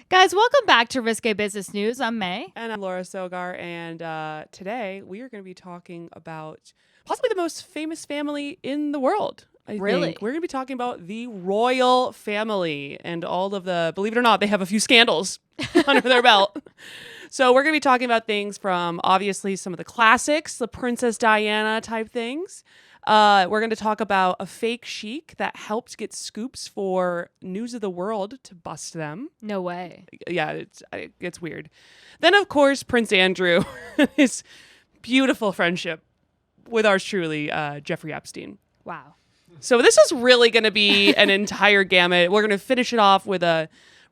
Guys, welcome back to Risque Business News. I'm Mae. And I'm Laura Sogar. And today we are going to be talking about possibly the most famous family in the world. I think. We're going to be talking about the royal family and all of the, believe it or not, they have a few scandals under their belt. So we're going to be talking about things from obviously some of the classics, the Princess Diana type things. We're going to talk about a fake sheik that helped get scoops for News of the World to bust them. No way. Yeah, it's weird. Then, of course, Prince Andrew, his beautiful friendship with ours truly, Jeffrey Epstein. Wow. So this is really going to be an entire gamut. We're going to finish it off with a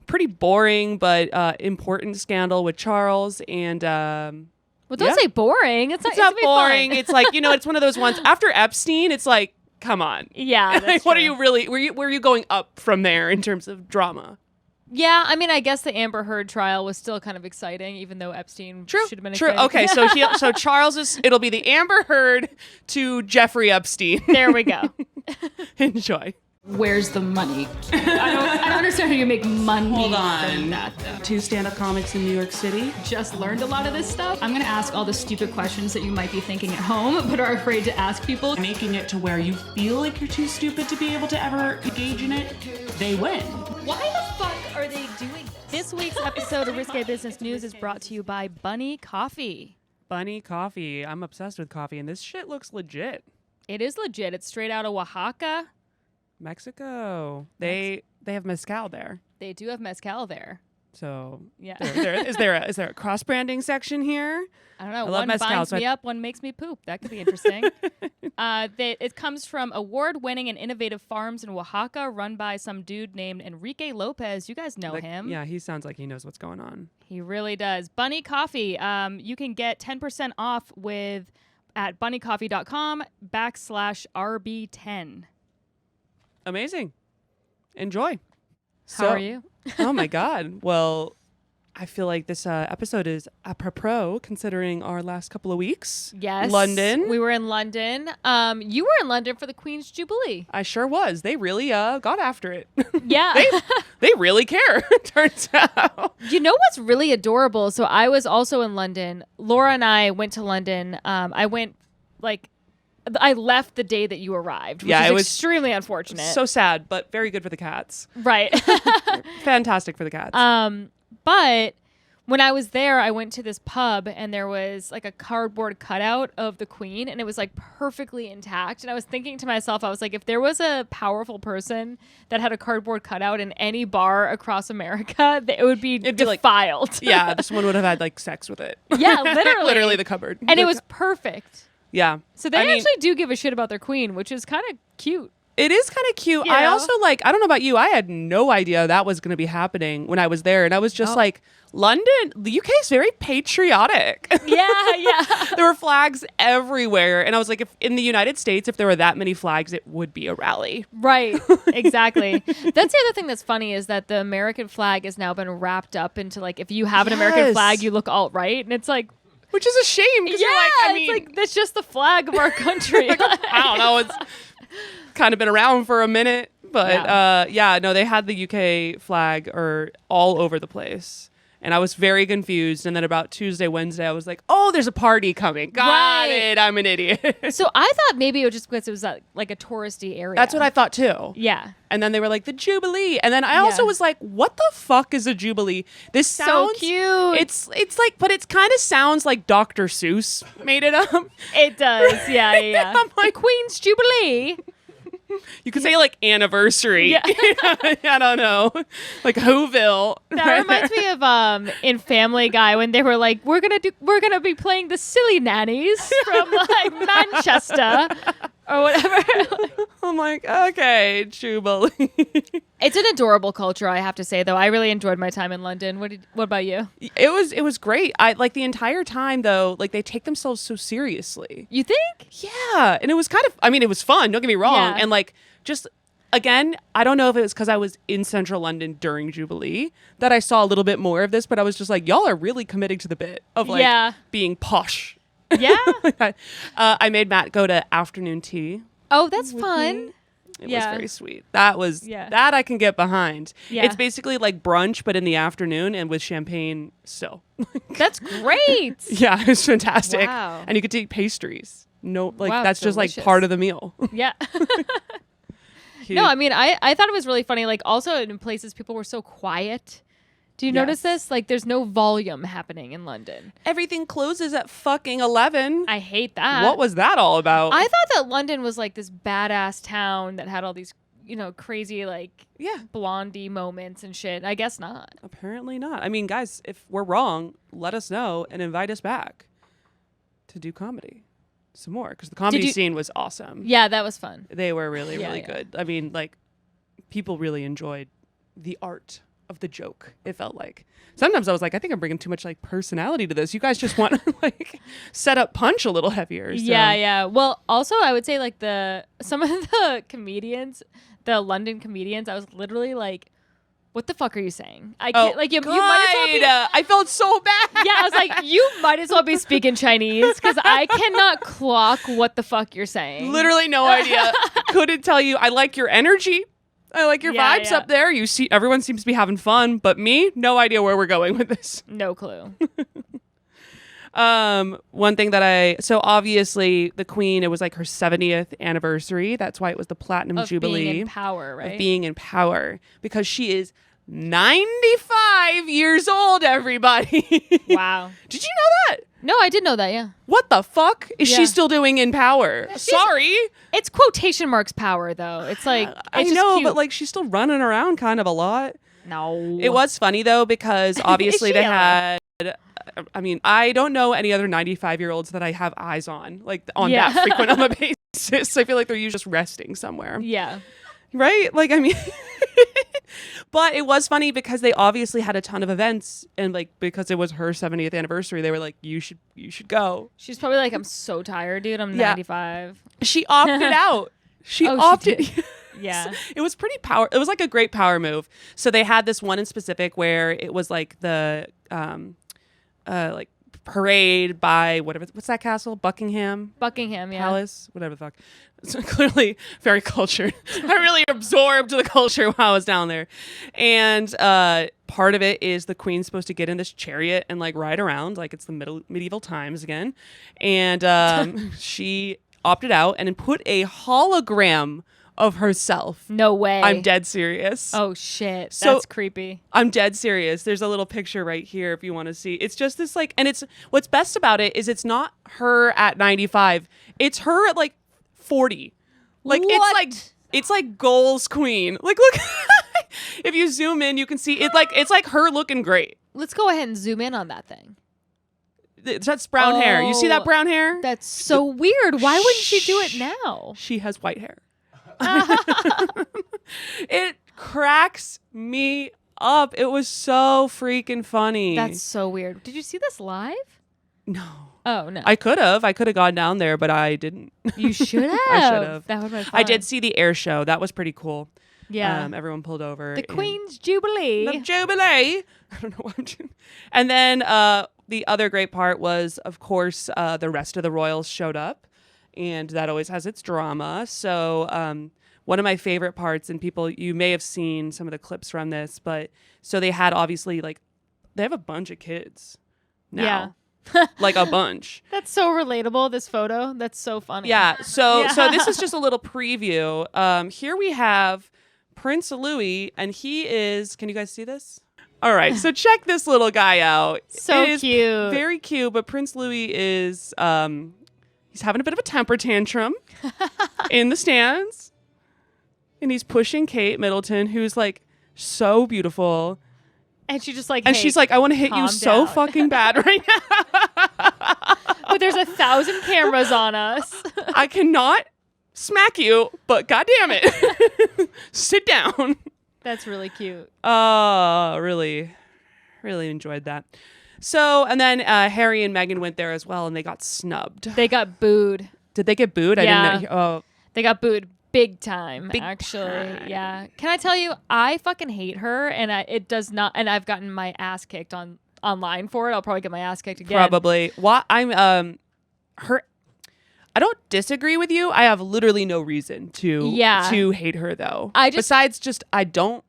pretty boring but important scandal with Charles and... Well, don't say boring. It's not boring. Fun. It's like, it's one of those ones after Epstein, it's like, come on. Yeah. That's what true. are you really, where are you going up from there in terms of drama? Yeah. I mean, I guess the Amber Heard trial was still kind of exciting, even though Epstein should have been exciting. Okay. So Charles it'll be the Amber Heard to Jeffrey Epstein. There we go. Enjoy. Where's the money? I don't understand how you make money. Hold on. From that, though. 2 stand-up comics in New York City. Just learned a lot of this stuff. I'm gonna ask all the stupid questions that you might be thinking at home, but are afraid to ask people. Making it to where you feel like you're too stupid to be able to ever engage in it, they win. Why the fuck are they doing this? This week's episode of Risque Business News is brought to you by Bunny Coffee. Bunny Coffee. I'm obsessed with coffee, and this shit looks legit. It is legit. It's straight out of Oaxaca. Mexico. They have mezcal there. They do have mezcal there. So yeah, is there a cross branding section here? I don't know. I love One mezcal, binds so me up, one makes me poop. That could be interesting. It comes from award-winning and innovative farms in Oaxaca, run by some dude named Enrique Lopez. You guys know him. Yeah, he sounds like he knows what's going on. He really does. Bunny Coffee. You can get 10% off at bunnycoffee.com/RB10. Amazing. Enjoy. How are you? Oh my God. Well, I feel like this episode is apropos considering our last couple of weeks. Yes. London. We were in London. You were in London for the Queen's Jubilee. I sure was. They really got after it. Yeah. they really care, turns out. You know what's really adorable? So I was also in London. Laura and I went to London. I left the day that you arrived, which is extremely unfortunate. So sad, but very good for the cats. Right. Fantastic for the cats. But when I was there, I went to this pub and there was like a cardboard cutout of the Queen and it was like perfectly intact. And I was thinking to myself, I was like, if there was a powerful person that had a cardboard cutout in any bar across America, it would be defiled. Like, yeah, this one would have had like sex with it. Yeah, literally. Literally the cupboard. And it was perfect. Yeah. So they actually do give a shit about their queen, which is kind of cute. It is kind of cute. I also I don't know about you. I had no idea that was going to be happening when I was there. And I was just like, London, the UK is very patriotic. Yeah. There were flags everywhere. And I was like, if in the United States, if there were that many flags, it would be a rally. Right. Exactly. That's the other thing that's funny is that the American flag has now been wrapped up into like, if you have an American flag, you look alt-right. And it's like, which is a shame. Yeah, it's like that's just the flag of our country. I don't know. It's kind of been around for a minute, but no, they had the UK flag all over the place, and I was very confused. And then about Tuesday, Wednesday, I was like, "Oh, there's a party coming." Got it. I'm an idiot. So I thought maybe it was just because it was like a touristy area. That's what I thought too. Yeah. And then they were like, the Jubilee. And then I also was like, what the fuck is a Jubilee? This sounds so cute. It's like, but it kind of sounds like Dr. Seuss made it up. It does. Yeah. I'm like, the Queen's Jubilee. You could say like anniversary. Yeah. I don't know. Like Whoville. That reminds me of in Family Guy when they were like, we're gonna be playing the Silly Nannies from like Manchester or whatever. I'm like, okay, Jubilee. It's an adorable culture, I have to say, though. I really enjoyed my time in London. What about you? It was great. I like the entire time though, like they take themselves so seriously. You think? Yeah. And it was it was fun, don't get me wrong. Yeah. And like just again, I don't know if it was because I was in central London during Jubilee that I saw a little bit more of this, but I was just like, y'all are really committing to the bit of like being posh. Yeah. I made Matt go to afternoon tea. Oh, that's fun. Me. It was very sweet. That I can get behind. Yeah. It's basically like brunch, but in the afternoon and with champagne still. That's great. Yeah, it's fantastic. Wow. And you could eat pastries. No, like Wow, that's just delicious. like part of the meal. Yeah. No, I mean, I thought it was really funny. Like, also in places, people were so quiet. Do you notice this? Like, there's no volume happening in London. Everything closes at fucking 11. I hate that. What was that all about? I thought that London was like this badass town that had all these, crazy like blondie moments and shit. I guess not. Apparently not. I mean, guys, if we're wrong, let us know and invite us back to do comedy some more, because the comedy scene was awesome. Yeah, that was fun. They were really good. I mean, like, people really enjoyed the art of the joke. It felt like sometimes I was like, I think I'm bringing too much like personality to this. You guys just want to like set up punch a little heavier. So. Yeah. Well, also I would say like some of the comedians, the London comedians, I was literally like, what the fuck are you saying? I can't, like, you might as well be, I felt so bad. Yeah, I was like, you might as well be speaking Chinese, because I cannot clock what the fuck you're saying. Literally no idea. Couldn't tell you. I like your energy. I like your vibes up there. You see, everyone seems to be having fun, but me, no idea where we're going with this. No clue. One thing so obviously the Queen, it was like her 70th anniversary. That's why it was the Platinum Jubilee. Being in power, right? Of being in power, because she is 95 years old, everybody. Wow. Did you know that? No, I did know that, yeah. What the fuck is she still doing in power? Sorry. It's quotation marks power, though. It's like, I it's know, just cute. but like she's still running around kind of a lot. No. It was funny, though, because obviously they had... I mean, I don't know any other 95-year-olds that I have eyes on, like on that frequent of a basis. I feel like they're usually just resting somewhere. Yeah. Right? Like, I mean... But it was funny because they obviously had a ton of events, and like because it was her 70th anniversary, they were like, you should go. She's probably like, I'm so tired, dude. I'm 95. She opted out. She opted. She did. Yeah. It was pretty power. It was like a great power move. So they had this one in specific where it was like the like parade by what's that castle? Buckingham Palace, whatever the fuck. So clearly very cultured. I really absorbed the culture while I was down there. And part of it is the Queen's supposed to get in this chariot and like ride around like it's the medieval times again. And she opted out and then put a hologram of herself. No way. I'm dead serious. Oh shit. So, that's creepy. I'm dead serious. There's a little picture right here if you want to see. It's just this like, and it's what's best about it is it's not her at 95. It's her at like 40. Like it's like goals queen. Like look, if you zoom in, you can see it. Like it's like her looking great. Let's go ahead and zoom in on that thing. That's brown hair. You see that brown hair? That's so weird. Why wouldn't she do it now? She has white hair. It cracks me up. It was so freaking funny. That's so weird. Did you see this live? No. Oh no. I could have gone down there, but I didn't. You should have. I should have. That would have been fun. I did see the air show. That was pretty cool. Yeah. Everyone pulled over. The Queen's Jubilee. The Jubilee. I don't know what I'm doing. And then the other great part was, of course, the rest of the royals showed up. And that always has its drama. So one of my favorite parts, and people, you may have seen some of the clips from this, but so they had obviously like, they have a bunch of kids now. Yeah. Like a bunch. That's so relatable, this photo. That's so funny. Yeah. So this is just a little preview. Here we have Prince Louis, and he is, can you guys see this? All right. So check this little guy out. So cute. Very cute, but Prince Louis is... he's having a bit of a temper tantrum in the stands. And he's pushing Kate Middleton, who's like so beautiful. And she just like, and she's like, I want to hit you so fucking bad right now. But there's 1,000 cameras on us. I cannot smack you, but goddamn it. Sit down. That's really cute. Really, really enjoyed that. So, and then Harry and Meghan went there as well, and they got snubbed. They got booed. Did they get booed? Yeah. I didn't know. Oh. They got booed big time, actually. Yeah. Can I tell you, I fucking hate her, and it does not, and I've gotten my ass kicked online for it. I'll probably get my ass kicked again. Probably. What I'm I I don't disagree with you. I have literally no reason to hate her though. Besides just I don't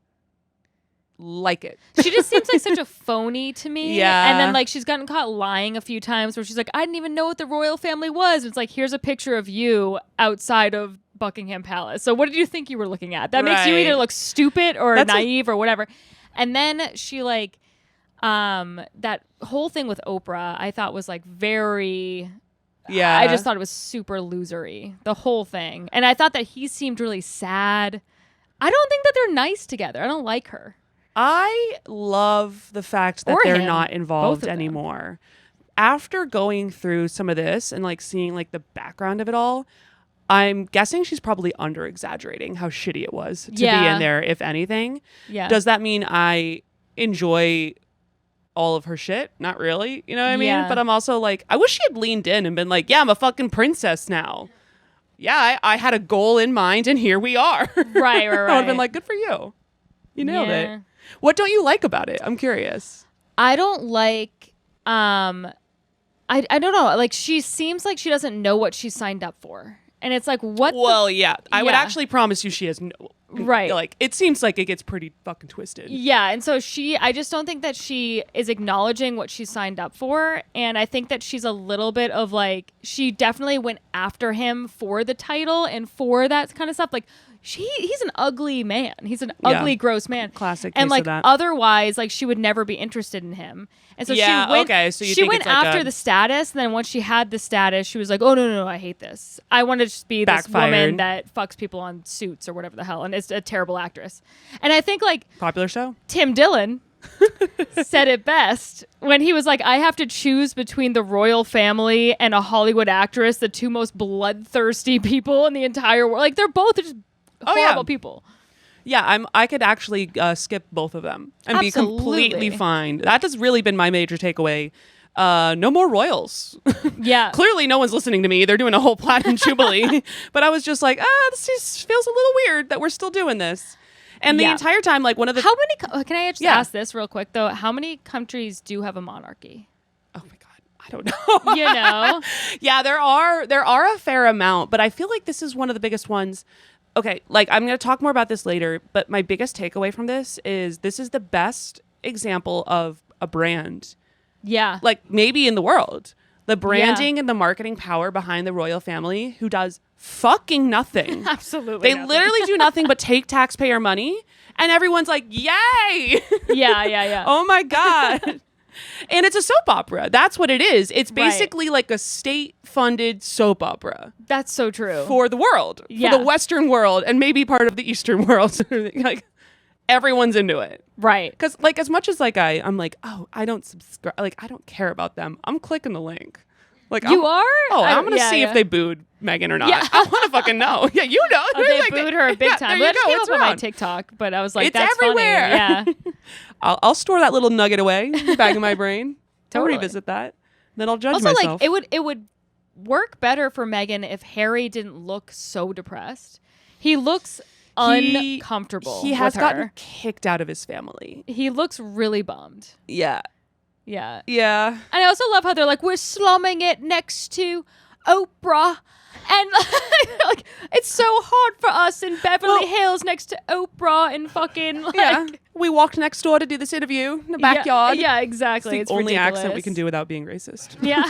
like it. She just seems like such a phony to me. Yeah. And then like she's gotten caught lying a few times where she's like, I didn't even know what the royal family was. It's like, here's a picture of you outside of Buckingham Palace. So what did you think you were looking at? That makes you either look stupid or naive or whatever. And then she like that whole thing with Oprah I thought was like very I just thought it was super losery, the whole thing. And I thought that he seemed really sad. I don't think that they're nice together. I don't like her. I love the fact that they're not involved Both of them. anymore. After going through some of this and like seeing like the background of it all, I'm guessing she's probably under exaggerating how shitty it was to be in there, if anything. Yeah. Does that mean I enjoy all of her shit? Not really. You know what I mean? Yeah. But I'm also like, I wish she had leaned in and been like, yeah, I'm a fucking princess now. Yeah, I had a goal in mind and here we are. Right. I would have been like, good for you. You nailed it. What don't you like about it? I'm curious. I don't like I don't know. Like she seems like she doesn't know what she signed up for. And it's like what I would actually promise you she has no right. Like it seems like it gets pretty fucking twisted. Yeah, and so I just don't think that she is acknowledging what she signed up for, and I think that she's a little bit of like she definitely went after him for the title and for that kind of stuff. Like he's an ugly man. He's an ugly, gross man. Classic and case like of that. Otherwise, like she would never be interested in him. And so she went. Okay, so you she think went it's like after the status, and then once she had the status, she was like, "Oh no, I hate this. I want to just be this woman that fucks people on Suits or whatever the hell," and is a terrible actress. And I think like popular show. Tim Dillon said it best when he was like, I have to choose between the royal family and a Hollywood actress, the two most bloodthirsty people in the entire world. Like they're both just horrible people. Yeah, I could actually skip both of them and be completely fine. That has really been my major takeaway. No more royals. Yeah. Clearly no one's listening to me. They're doing a whole platinum jubilee. But I was just like, this just feels a little weird that we're still doing this. And the entire time, like one of the... How many... Can I just ask this real quick, though? How many countries do have a monarchy? Oh, my God. I don't know. You know? Yeah, there are a fair amount. But I feel like this is one of the biggest ones. Okay, like I'm going to talk more about this later. But my biggest takeaway from this is the best example of a brand. Yeah. Like maybe in the world. The branding and the marketing power behind the royal family who does fucking nothing. Absolutely. They literally do nothing but take taxpayer money and everyone's like, yay. Yeah. Oh my God. And it's a soap opera. That's what it is. It's basically like a state-funded soap opera. That's so true. For the world. Yeah. For the Western world and maybe part of the Eastern world. Like everyone's into it. Right. Because like as much as like I'm like, oh, I don't subscribe, like I don't care about them. I'm clicking the link. Like you are? Oh, I'm gonna see if they booed Meghan or not. Yeah. I want to fucking know. Yeah, you know. They like, booed her big time. There you That go. came It's up on my around. TikTok, but I was like, It's that's everywhere. funny. Yeah. I'll store that little nugget away back in my brain. Totally. I'll revisit that. Then I'll judge also, myself. like it would work better for Meghan if Harry didn't look so depressed. He looks uncomfortable. He has with gotten her. kicked out of his family. He looks really bummed. Yeah. Yeah. Yeah. And I also love how they're like, we're slumming it next to Oprah. And like, it's so hard for us in Beverly Hills next to Oprah and fucking like. Yeah. We walked next door to do this interview in the backyard. Yeah, exactly. It's the only accent we can do without being racist. Yeah.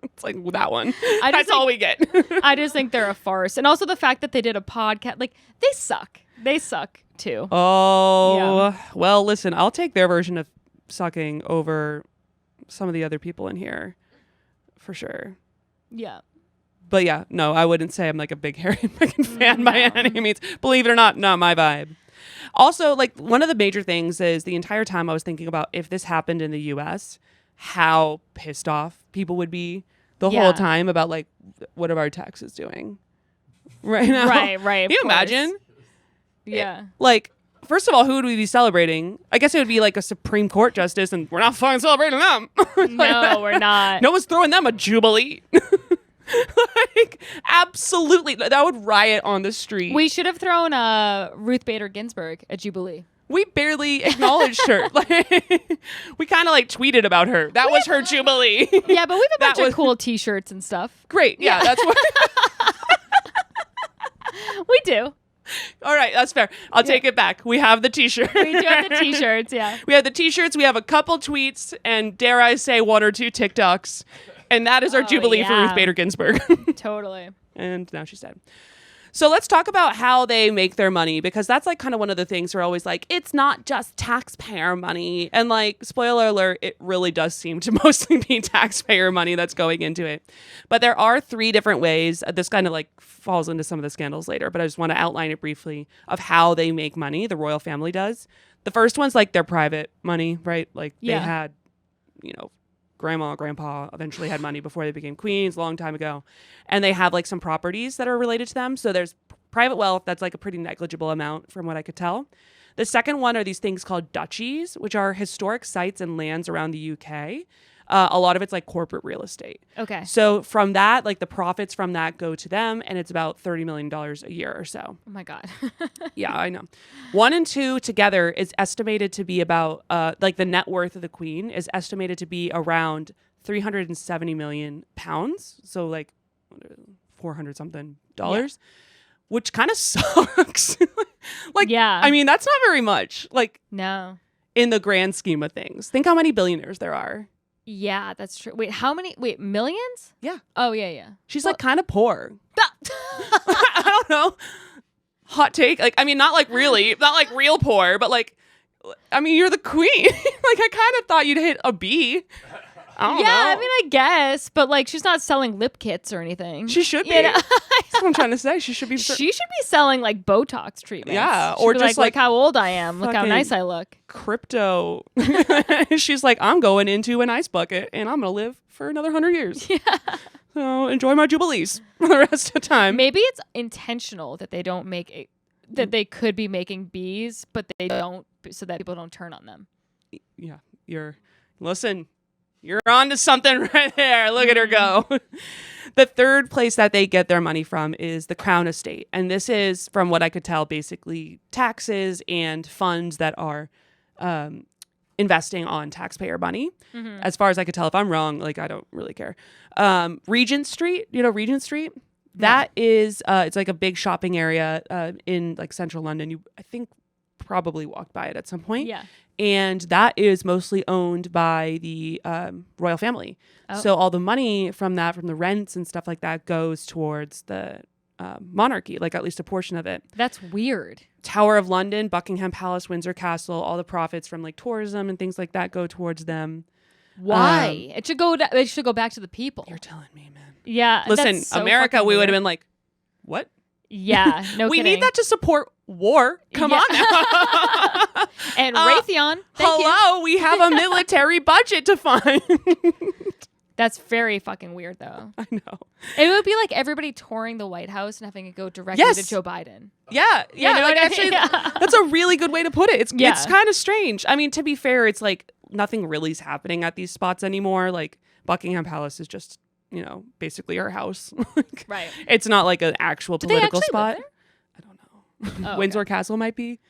It's like that one. That's That's all we get. I just think they're a farce. And also the fact that they did a podcast, like they suck. They suck too. Oh, well, listen, I'll take their version of sucking over some of the other people in here for sure. Yeah. But yeah, no, I wouldn't say I'm like a big Harry and Meghan fan by any means. Believe it or not my vibe. Also, like one of the major things is the entire time I was thinking about if this happened in the US, how pissed off people would be the whole time about like, what are our taxes doing right now? Right. Can you imagine? Yeah. Like, first of all, who would we be celebrating? I guess it would be like a Supreme Court justice, and we're not fucking celebrating them. No, we're not. No one's throwing them a jubilee. Like, absolutely. That would riot on the street. We should have thrown Ruth Bader Ginsburg at Jubilee. We barely acknowledged her. Like, we kind of like tweeted about her. That was her jubilee. Yeah, but we have a bunch of cool T-shirts and stuff. Great. Yeah, that's what. We do. All right, that's fair. I'll take it back. We have the T-shirt. We do have the T-shirts, yeah. We have the T-shirts. We have a couple tweets, and dare I say, 1 or 2 TikToks. And that is our jubilee for Ruth Bader Ginsburg. Totally. And now she's dead. So let's talk about how they make their money, because that's like kind of one of the things we're always like, it's not just taxpayer money. And like, spoiler alert, it really does seem to mostly be taxpayer money that's going into it. But there are 3 different ways. This kind of like falls into some of the scandals later, but I just want to outline it briefly of how they make money. The royal family does. The first one's like their private money, right? Like they had, grandma, grandpa eventually had money before they became queens a long time ago. And they have like some properties that are related to them. So there's private wealth that's like a pretty negligible amount from what I could tell. The second one are these things called duchies, which are historic sites and lands around the UK. A lot of it's like corporate real estate. Okay. So from that, like the profits from that go to them, and it's about $30 million a year or so. Oh my God. Yeah, I know. 1 and 2 together is estimated to be about, like the net worth of the queen is estimated to be around 370 million pounds. So like 400 something dollars, which kind of sucks. Like, yeah. I mean, that's not very much. Like, no. In the grand scheme of things, think how many billionaires there are. Yeah, that's true. Wait, how many? Wait, millions? Yeah. Oh, yeah. She's like kind of poor. I don't know. Hot take. Like, I mean, not like really, not like real poor, but like, I mean, you're the queen. Like, I kind of thought you'd hit a B. I don't know. I mean, I guess, but like, she's not selling lip kits or anything. She should be. You know? That's what I'm trying to say. She should be. She should be selling like Botox treatments. Yeah, She'd or be just like, look how old I am. Look how nice I look. Crypto. She's like, I'm going into an ice bucket and I'm gonna live for another 100 years. Yeah. So enjoy my jubilees for the rest of the time. Maybe it's intentional that they don't make it, that they could be making bees, but they don't, so that people don't turn on them. Yeah, listen. You're on to something right there. Look at her go. The third place that they get their money from is the Crown Estate. And this is, from what I could tell, basically taxes and funds that are investing on taxpayer money. Mm-hmm. As far as I could tell, if I'm wrong, like, I don't really care. Regent Street, Regent Street? That is, it's like a big shopping area in like central London. You, I think, probably walked by it at some point. Yeah. And that is mostly owned by the royal family. Oh. So all the money from that, from the rents and stuff like that, goes towards the monarchy, like at least a portion of it. That's weird. Tower of London, Buckingham Palace, Windsor Castle, all the profits from like tourism and things like that go towards them. Why? It should go back to the people. You're telling me, man. Yeah. Listen, so America, we would have been like, what? Yeah, no we kidding. need that to support war. Come on now. And Raytheon, hello, we have a military budget to fund. That's very fucking weird, though. I know. It would be like everybody touring the White House and having it go directly to Joe Biden. Yeah. You know like actually, that's a really good way to put it. It's kind of strange. I mean, to be fair, it's like nothing really is happening at these spots anymore. Like Buckingham Palace is just, basically her house. Right. It's not like an actual political spot. I don't know. Windsor Castle might be.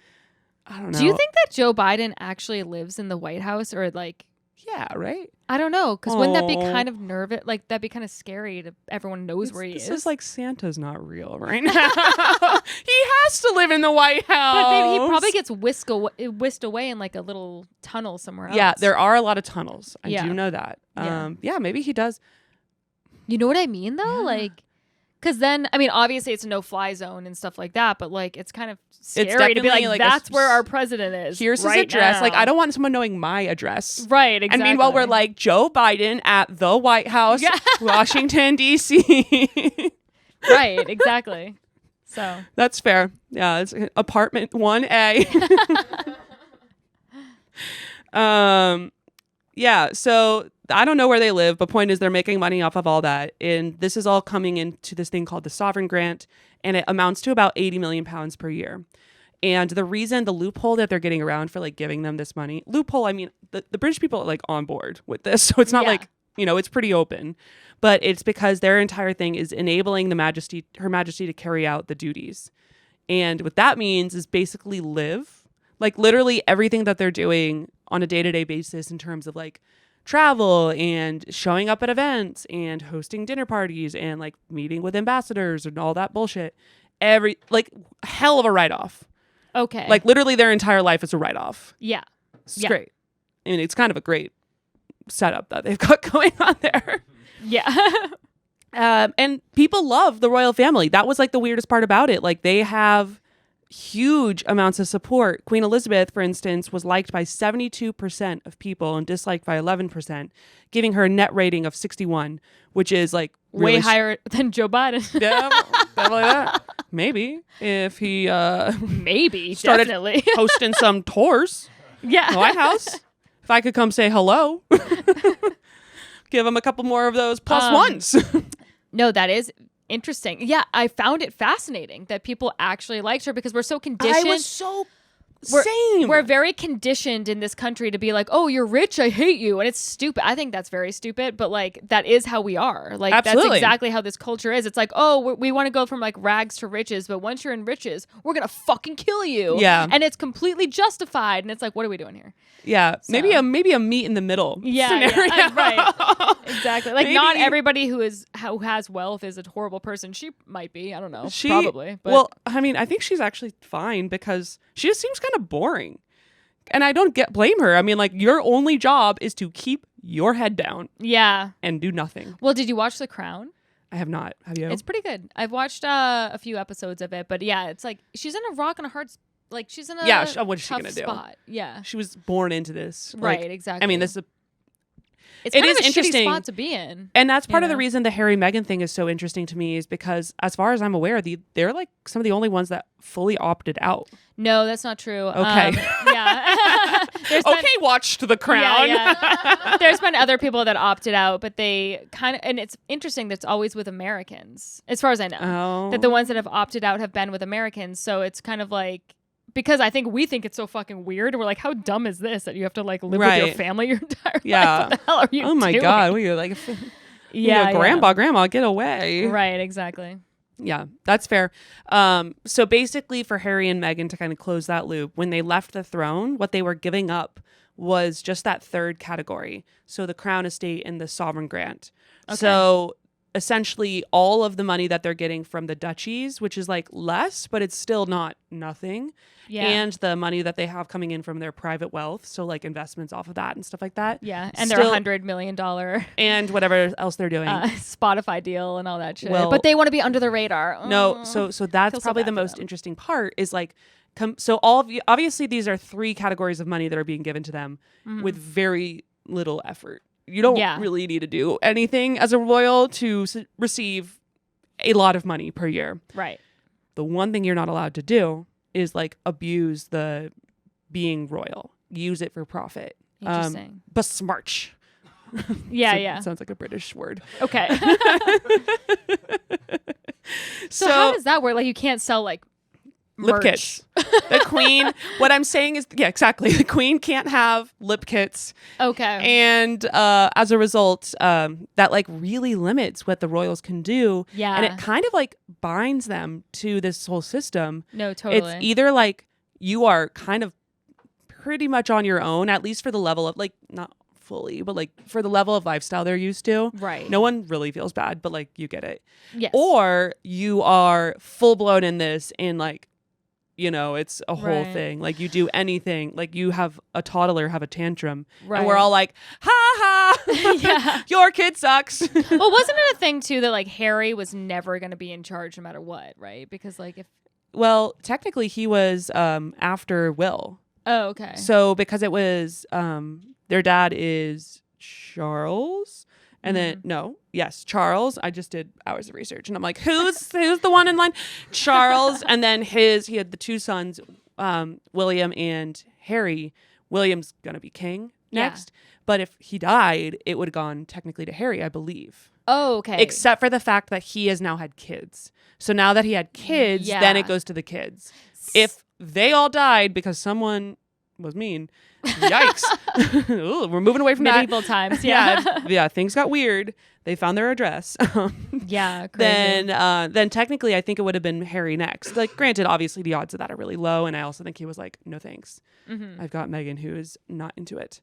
I don't know. Do you think that Joe Biden actually lives in the White House, or like? Yeah, right. I don't know, because wouldn't that be kind of nervous? Like that'd be kind of scary to everyone knows where he is. This is like Santa's not real right now. He has to live in the White House. But he probably gets whisked away in like a little tunnel somewhere else. Yeah, there are a lot of tunnels. I do know that. Yeah, maybe he does. You know what I mean, though? Yeah. Like, because then, I mean, obviously it's a no-fly zone and stuff like that, but like, it's kind of scary to be like that's where our president is. Here's his address. Like, I don't want someone knowing my address. Right, exactly. And meanwhile, we're like, Joe Biden at the White House, Washington, D.C. Right, exactly. So. That's fair. Yeah, it's apartment 1A. Yeah, so I don't know where they live, but point is they're making money off of all that. And this is all coming into this thing called the Sovereign Grant, and it amounts to about 80 million pounds per year. And the loophole that they're getting around for like giving them this money, I mean, the British people are like on board with this. So it's not like, it's pretty open, but it's because their entire thing is enabling Her Majesty to carry out the duties. And what that means is basically live Like literally everything that they're doing on a day-to-day basis in terms of like travel and showing up at events and hosting dinner parties and like meeting with ambassadors and all that bullshit. Like hell of a write-off. Okay. Like literally their entire life is a write-off. Yeah. It's great. I mean, it's kind of a great setup that they've got going on there. Yeah. And people love the royal family. That was like the weirdest part about it. Like they have huge amounts of support. Queen Elizabeth, for instance, was liked by 72% of people and disliked by 11%, giving her a net rating of 61, which is like way higher than Joe Biden. Yeah, definitely that. Maybe if he maybe started definitely hosting some tours. Yeah. The White House. If I could come say hello, give him a couple more of those plus ones. No, that is interesting. Yeah, I found it fascinating that people actually liked her because we're so conditioned. I was so same. We're very conditioned in this country to be like, oh, you're rich, I hate you. And it's stupid. I think that's very stupid, but like that is how we are. Like Absolutely. That's exactly how this culture is. It's like, oh, we want to go from like rags to riches, but once you're in riches, we're going to fucking kill you. Yeah. And it's completely justified. And it's like, what are we doing here? Yeah. So. Maybe a meet in the middle scenario. Right. Exactly. Like Maybe. not everybody who has wealth is a horrible person. She might be. I don't know. Probably. But. Well, I mean, I think she's actually fine because she just seems kind of boring. And I don't blame her. I mean, like your only job is to keep your head down. Yeah. And do nothing. Well, did you watch The Crown? I have not. Have you? It's pretty good. I've watched a few episodes of it, but yeah, it's like she's in a rock and a hard like she's in a what is she gonna do? spot. Yeah. She was born into this. Right, like, exactly. I mean, this is it's kind of a shitty spot to be in. And that's part of the reason the Harry Meghan thing is so interesting to me is because as far as I'm aware, they're like some of the only ones that fully opted out. No, that's not true. Okay. Yeah. Watched The Crown. Yeah. There's been other people that opted out, but they kind of, and it's interesting that's always with Americans, as far as I know. Oh. That the ones that have opted out have been with Americans. So it's kind of like, because I think we think it's so fucking weird. We're like, how dumb is this that you have to like live with your family your entire life? What the hell are you doing? Oh my God. What are you like? Grandma, get away. Right, exactly. Yeah, that's fair. So basically for Harry and Meghan to kind of close that loop, when they left the throne, what they were giving up was just that third category. So the crown estate and the sovereign grant. Okay. So essentially all of the money that they're getting from the duchies, which is like less, but it's still not nothing. Yeah. And the money that they have coming in from their private wealth. So like investments off of that and stuff like that. Yeah. And their $100 million and whatever else they're doing. Spotify deal and all that shit. Well, but they want to be under the radar. No. So that's probably the most interesting part is like, so obviously these are three categories of money that are being given to them with very little effort. You don't really need to do anything as a royal to receive a lot of money per year. Right. The one thing you're not allowed to do is like abuse the being royal. Use it for profit. Interesting. Besmirch. Yeah. Sounds like a British word. Okay. So how does that work? Like you can't sell like lip kits. The queen, what I'm saying is, yeah, exactly. The queen can't have lip kits. Okay. And as a result, that like really limits what the royals can do. Yeah. And it kind of like binds them to this whole system. No, totally. It's either like you are kind of pretty much on your own, at least for the level of like, not fully, but like for the level of lifestyle they're used to. Right. No one really feels bad, but like you get it. Yes. Or you are full blown in this and like, you know, it's a whole thing. Like you do anything, like you have a toddler have a tantrum and we're all like, ha ha, your kid sucks. Well, wasn't it a thing too that like Harry was never going to be in charge no matter what, right? Because like well, technically he was after Will. Oh, okay. So because it was their dad is Charles. And then Charles. I just did hours of research, and I'm like, who's the one in line? Charles, and then he had the two sons, William and Harry. William's gonna be king next, but if he died, it would have gone technically to Harry, I believe. Oh, okay. Except for the fact that he has now had kids. So now that he had kids, then it goes to the kids. If they all died because someone was mean. Yikes. Ooh, we're moving away from medieval times. Yeah, things got weird. they found their address. Yeah, crazy. Then technically I think it would have been Harry next. Like, granted, obviously the odds of that are really low, and I also think he was like, no thanks. I've got Meghan, who is not into it.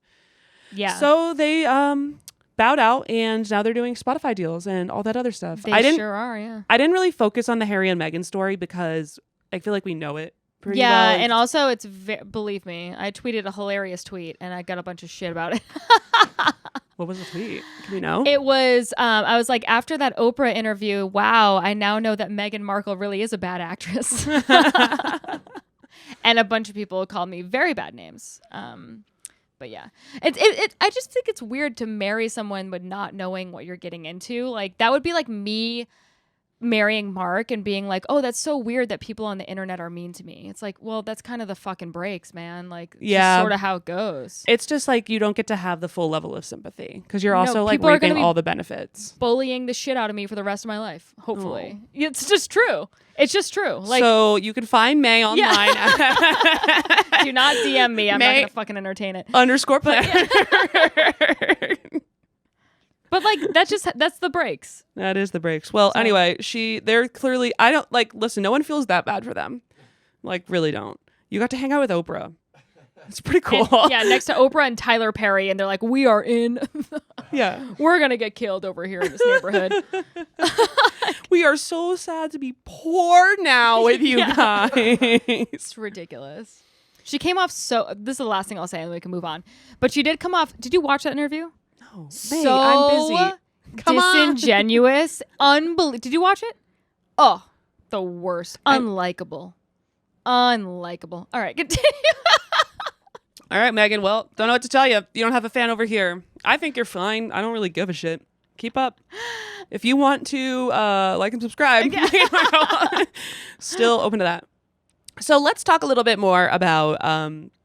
Yeah. So they bowed out, and now they're doing Spotify deals and all that other stuff. They sure are, yeah. I didn't really focus on the Harry and Meghan story because I feel like we know it pretty well. Yeah, and also it's believe me, I tweeted a hilarious tweet and I got a bunch of shit about it. What was the tweet? Can we know? It was I was like, after that Oprah interview, wow, I now know that Meghan Markle really is a bad actress. And a bunch of people called me very bad names. But yeah, I just think it's weird to marry someone with not knowing what you're getting into. Like, that would be like me marrying Mark and being like, oh, that's so weird that people on the internet are mean to me. It's like, well, that's kind of the fucking breaks, man. Like, yeah, sort of how it goes. It's just like you don't get to have the full level of sympathy because you're also like reaping all the benefits. Bullying the shit out of me for the rest of my life, hopefully. It's just true. It's just true. Like, so you can find May online. Yeah. Do not DM me. I'm not gonna fucking entertain it. _Planner. But like, that's the breaks. That is the breaks. Well, so, anyway, they're clearly, I don't like, listen, no one feels that bad for them. Like, really don't. You got to hang out with Oprah. It's pretty cool. And, yeah, next to Oprah and Tyler Perry, and they're like, we are in. Yeah. We're going to get killed over here in this neighborhood. We are so sad to be poor now with you guys. It's ridiculous. She came off this is the last thing I'll say, and we can move on. But she did come off, did you watch that interview? No. So I'm busy. Disingenuous. Did you watch it? Oh, the worst. Unlikable. Unlikable. All right, continue. All right, Megan. Well, don't know what to tell you. You don't have a fan over here. I think you're fine. I don't really give a shit. Keep up. If you want to like and subscribe, still open to that. So let's talk a little bit more about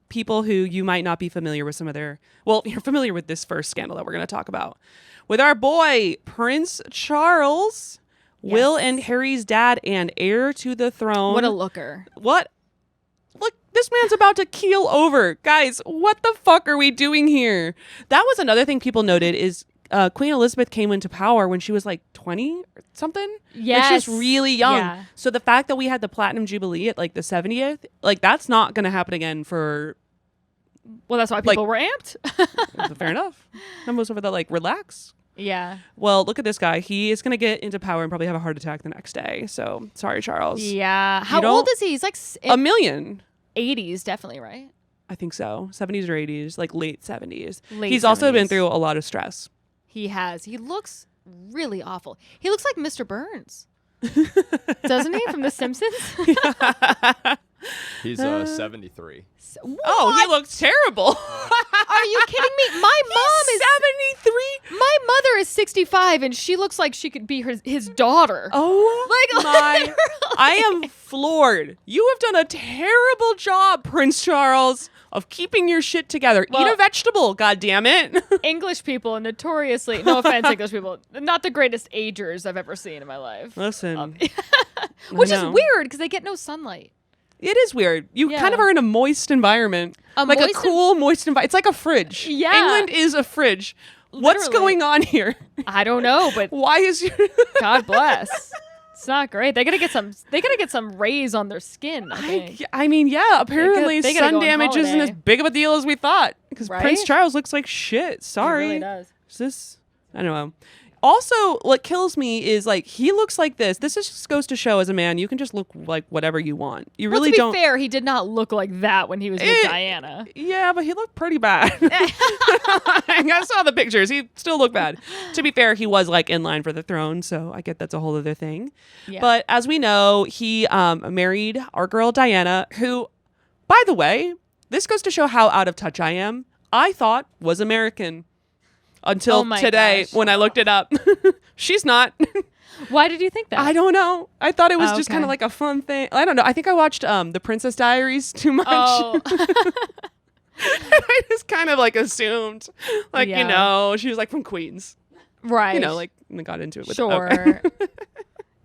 people who you might not be familiar with some of their... Well, you're familiar with this first scandal that we're going to talk about. With our boy, Prince Charles, Will and Harry's dad and heir to the throne. What a looker. What? Look, this man's about to keel over. Guys, what the fuck are we doing here? That was another thing people noted is Queen Elizabeth came into power when she was like 20 or something. Yes. Like, she was really young. Yeah. So the fact that we had the Platinum Jubilee at like the 70th, like that's not going to happen again for... Well, that's why people were amped. Fair enough. Almost over the like, relax. Yeah. Well, look at this guy. He is going to get into power and probably have a heart attack the next day. So sorry, Charles. Yeah. How old is he? He's like... a million. 80s, definitely, right? I think so. 70s or 80s, like late 70s. He's 70s. Also been through a lot of stress. He has. He looks really awful. He looks like Mr. Burns. Doesn't he? From The Simpsons? He's 73. Oh, he looks terrible. Are you kidding me? My mom is 73. My mother is 65, and she looks like she could be his daughter. Oh, my. I am floored. You have done a terrible job, Prince Charles, of keeping your shit together. Eat a vegetable, goddammit. English people, notoriously, no offense, English people, not the greatest agers I've ever seen in my life. Listen. Which is weird, because they get no sunlight. It is weird. You kind of are in a moist environment. A cool, moist environment. It's like a fridge. Yeah. England is a fridge. Literally. What's going on here? I don't know, but why is your God bless. It's not great. They gotta get some rays on their skin. I mean, yeah. Apparently, sun damage isn't as big of a deal as we thought. Because Prince Charles looks like shit. Sorry. He really does. Is this? I don't know. Also, what kills me is like he looks like this. This just goes to show, as a man, you can just look like whatever you want. You really don't. To be fair, he did not look like that when he was with Diana. Yeah, but he looked pretty bad. I saw the pictures. He still looked bad. To be fair, he was like in line for the throne, so I get that's a whole other thing. Yeah. But as we know, he married our girl Diana, who, by the way, this goes to show how out of touch I am. I thought was American. Until today, when I looked it up. She's not. Why did you think that? I don't know. I thought it was just kind of like a fun thing. I don't know. I think I watched The Princess Diaries too much. Oh. I just kind of like assumed. Like, she was like from Queens. Right. Like got into it with Sure.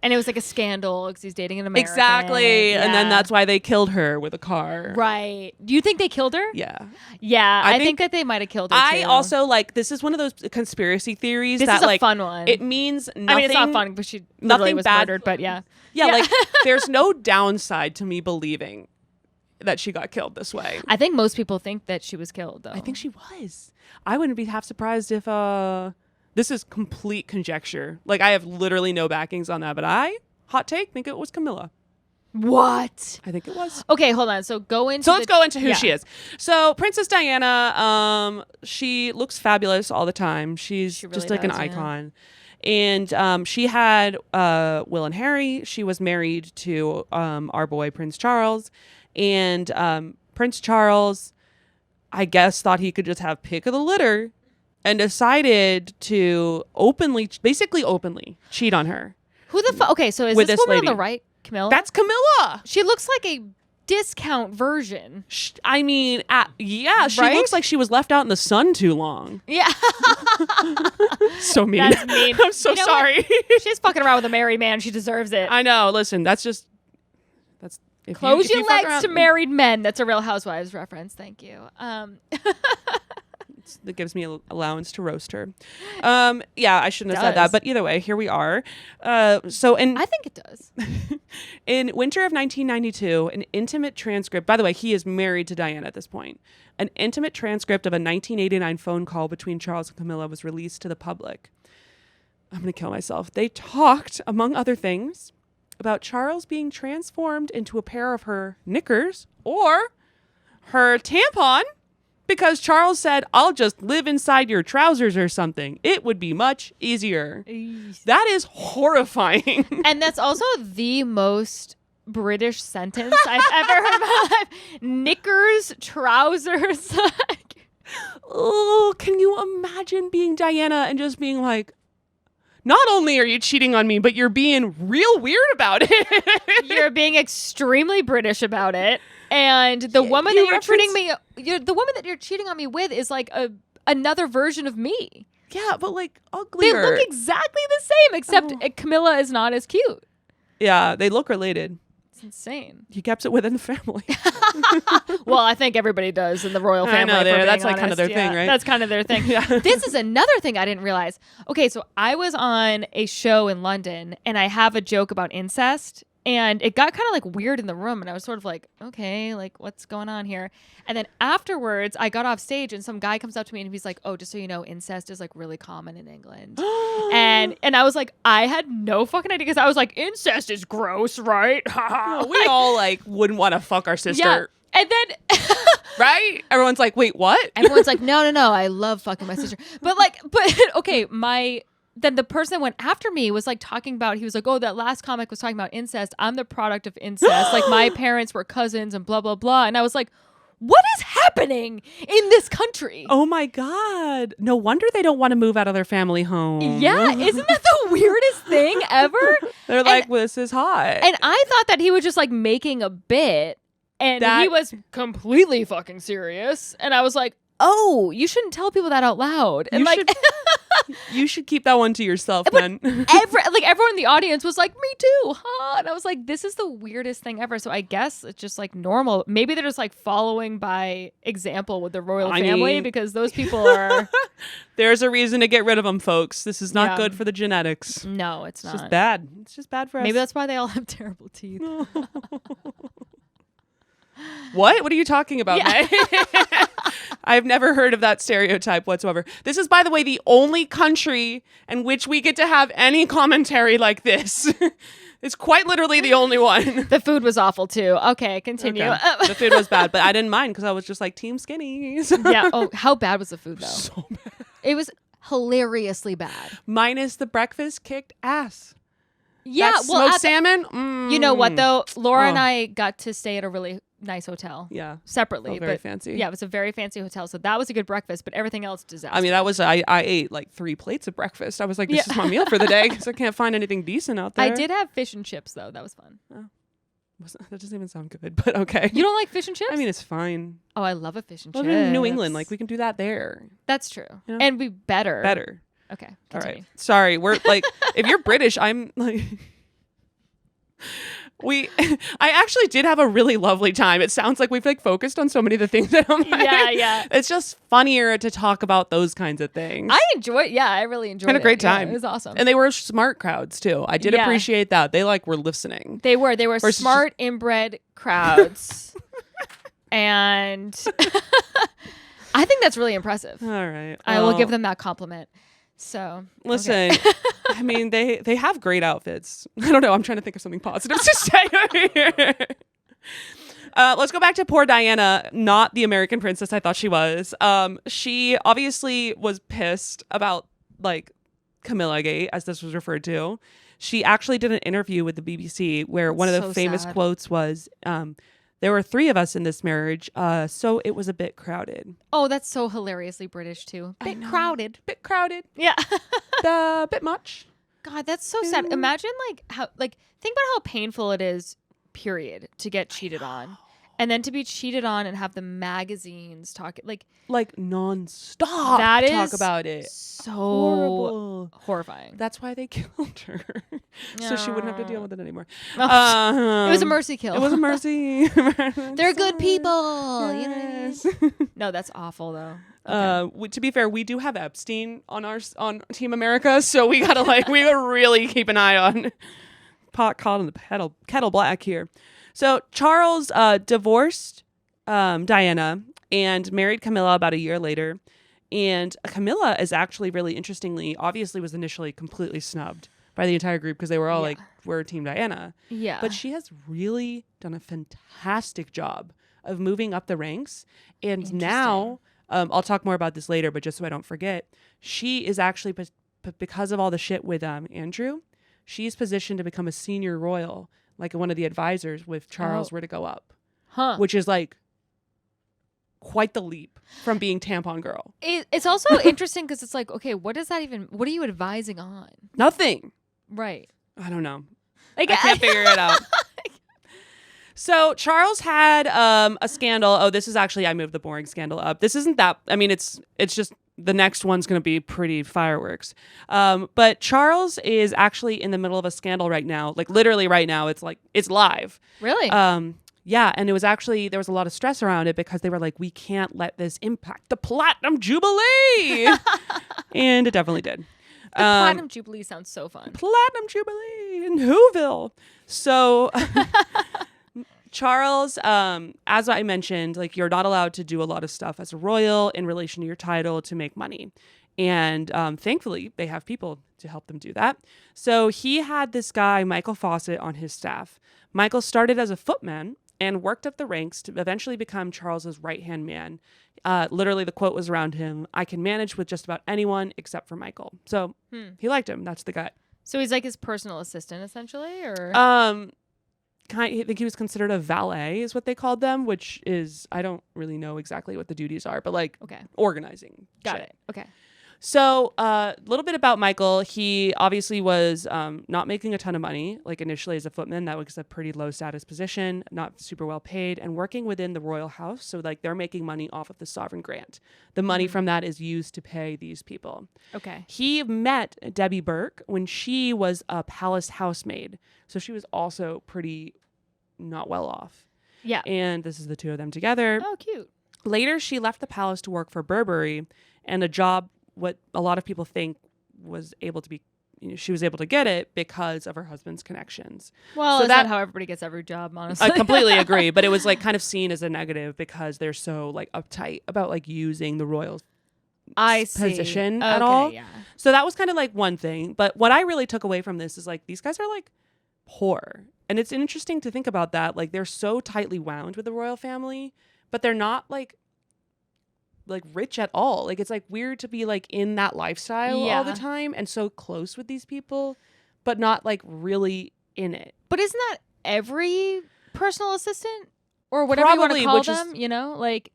And it was like a scandal because he's dating an American. Exactly. Yeah. And then that's why they killed her with a car. Right. Do you think they killed her? Yeah. Yeah, I think that they might have killed her I too. also this is one of those conspiracy theories This that is a fun one. it means nothing. I mean, it's not fun because she literally nothing was bad. murdered, but yeah. Yeah, like there's no downside to me believing that she got killed this way. I think most people think that she was killed, though. I think she was. I wouldn't be half surprised if this is complete conjecture. Like I have literally no backings on that, but hot take, think it was Camilla. What? I think it was. Okay, hold on. So go into. So let's go into who she is. So Princess Diana, she looks fabulous all the time. She's really just like an does, yeah. icon. And she had Will and Harry. She was married to our boy Prince Charles. And Prince Charles, I guess, thought he could just have pick of the litter and decided to basically openly cheat on her. Who the fuck? Okay, so is With this this woman lady. on the right, Camilla? That's Camilla. She looks like a discount version. I mean, yeah, she Right? looks like she was left out in the sun too long. Yeah. So mean. That's mean. I'm so You know sorry. She's fucking around with a married man. She deserves it. I know. Listen, that's if Close if your fuck legs around- to married men. That's a Real Housewives reference. Thank you. That gives me allowance to roast her. Yeah, I shouldn't have said that, Does. but either way, here we are. So I think it does. in winter of 1992, an intimate transcript. By the way, he is married to Diana at this point. An intimate transcript of a 1989 phone call between Charles and Camilla was released to the public. I'm gonna kill myself. They talked, among other things, about Charles being transformed into a pair of her knickers or her tampon because Charles said, "I'll just live inside your trousers or something. It would be much easier." That is horrifying. And that's also the most British sentence I've ever heard in my life. Knickers, trousers. Oh, can you imagine being Diana and just being like, not only are you cheating on me, but you're being real weird about it. You're being extremely British about it. And the woman that you're the woman that you're cheating on me with is like another version of me. Yeah, but like They uglier. look exactly the same, except Camilla is not as cute. Yeah, they look related. It's insane. He kept it within the family. Well, I think everybody does in the royal I family. know, if we're that's being like kind of honest. their thing, right? That's kind of their thing. Yeah. This is another thing I didn't realize. Okay, so I was on a show in London and I have a joke about incest. And it got kind of like weird in the room. And I was sort of like, okay, like what's going on here? And then afterwards, I got off stage and some guy comes up to me and he's like, oh, just so you know, incest is like really common in England. and I was like, I had no fucking idea because I was like, incest is gross, right? We all like wouldn't want to fuck our sister. Yeah. And then Right? Everyone's like, wait, what? everyone's like, no, I love fucking my sister. But okay, then the person that went after me was like talking about, he was like, oh, that last comic was talking about incest. I'm the product of incest. Like my parents were cousins and blah, blah, blah. And I was like, what is happening in this country? Oh my God. No wonder they don't want to move out of their family home. Yeah, isn't that the weirdest thing ever? They're like, well, this is hot. And I thought that he was just like making a bit and he was completely fucking serious. And I was like, oh, you shouldn't tell people that out loud. And you should keep that one to yourself, then. everyone in the audience was like, me too, huh? And I was like, this is the weirdest thing ever. So I guess it's just like normal. Maybe they're just like following by example with the royal family because those people are. There's a reason to get rid of them, folks. This is not Yeah. good for the genetics. No, it's not. It's just bad. It's just bad for us. Maybe that's why they all have terrible teeth. What are you talking about, Mae? I've never heard of that stereotype whatsoever. This is, by the way, the only country in which we get to have any commentary like this. It's quite literally the only one. The food was awful too. Okay, continue. Okay. The food was bad, but I didn't mind because I was just like team skinny. Yeah. Oh, how bad was the food though? So bad. It was hilariously bad. Minus the breakfast kicked ass. Yeah. That smoked salmon. You know what though? Laura and Oh. I got to stay at a really nice hotel. Yeah. Separately. Felt very but fancy. Yeah, it was a very fancy hotel. So that was a good breakfast, but everything else disaster. I mean, I ate like 3 plates of breakfast. I was like, this is my meal for the day because I can't find anything decent out there. I did have fish and chips though. That was fun. That doesn't even sound good, but okay. You don't like fish and chips? I mean, it's fine. oh, I love a fish and Well, chips. in New England, like we can do that there. That's true. You know? And be better. Better. Okay. All Continue. right. Sorry. We're like, if you're British, I'm like, I actually did have a really lovely time. It sounds like we've like focused on so many of the things that I'm like, Yeah. It's just funnier to talk about those kinds of things. I really enjoyed it. Had a great time. Yeah, it was awesome. And they were smart crowds too. I did appreciate that. They like were listening. They were smart, inbred crowds. And I think that's really impressive. All right. I will give them that compliment. So listen, I mean, they have great outfits. I don't know. I'm trying to think of something positive to say over here. Let's go back to poor Diana, not the American princess I thought she was. She obviously was pissed about like 𝐂𝐿𝐎𝐄𝐃, as this was referred to. She actually did an interview with the BBC where one of the famous quotes was, there were 3 of us in this marriage, so it was a bit crowded. Oh, that's so hilariously British too. Bit crowded. Bit crowded. Yeah. Bit much. God, that's so sad. Imagine think about how painful it is, period, to get cheated on. And then to be cheated on and have the magazines talk like nonstop that talk about it. So horrifying. That's why they killed her. So she wouldn't have to deal with it anymore. It was a mercy kill. It was a mercy. They're good people. Yes. You know what I mean? No, that's awful though. Okay. To be fair, we do have Epstein on Team America, so we gotta we gotta really keep an eye on pot calling the kettle black here. So Charles divorced Diana and married Camilla about a year later. And Camilla is actually really interestingly, obviously was initially completely snubbed by the entire group because they were all like, we're Team Diana. Yeah. But she has really done a fantastic job of moving up the ranks. And now, I'll talk more about this later, but just so I don't forget, she is actually, because of all the shit with Andrew, she's positioned to become a senior royal, like one of the advisors if Charles were to go up. Which is like quite the leap from being tampon girl. It's also interesting because it's like, okay, what are you advising on? Nothing. Right. I don't know. Like, I can't figure it out. So Charles had a scandal. Oh, this is actually, I moved the boring scandal up. This isn't that, I mean, it's just, the next one's going to be pretty fireworks. But Charles is actually in the middle of a scandal right now. Like literally right now, it's live. Really? Yeah. And it was actually, there was a lot of stress around it because they were like, we can't let this impact the Platinum Jubilee. And it definitely did. The Platinum Jubilee sounds so fun. Platinum Jubilee in Whoville. So Charles, as I mentioned, like you're not allowed to do a lot of stuff as a royal in relation to your title to make money. And thankfully, they have people to help them do that. So he had this guy, Michael Fawcett, on his staff. Michael started as a footman and worked up the ranks to eventually become Charles's right-hand man. Literally, the quote was around him, "I can manage with just about anyone except for Michael." So he liked him. That's the guy. So he's like his personal assistant, essentially? Or I think he was considered a valet is what they called them, which is, I don't really know exactly what the duties are, but like organizing. Got it. Okay. So a little bit about Michael. He obviously was not making a ton of money, like initially as a footman. That was a pretty low status position, not super well paid, and working within the royal house. So like they're making money off of the sovereign grant. The money from that is used to pay these people. Okay. He met Debbie Burke when she was a palace housemaid. So she was also pretty not well off. Yeah. And this is the two of them together. Oh, cute. Later, she left the palace to work for Burberry, and a job what a lot of people think was able to be, she was able to get it because of her husband's connections. Well, so that's how everybody gets every job, honestly. I completely agree, but it was like kind of seen as a negative because they're so like uptight about like using the royal position at all. Yeah. So that was kind of like one thing. But what I really took away from this is like these guys are like poor. And it's interesting to think about that. Like they're so tightly wound with the royal family, but they're not like rich at all. Like it's like weird to be like in that lifestyle all the time and so close with these people, but not like really in it. But isn't that every personal assistant or whatever you want to call them? You know, like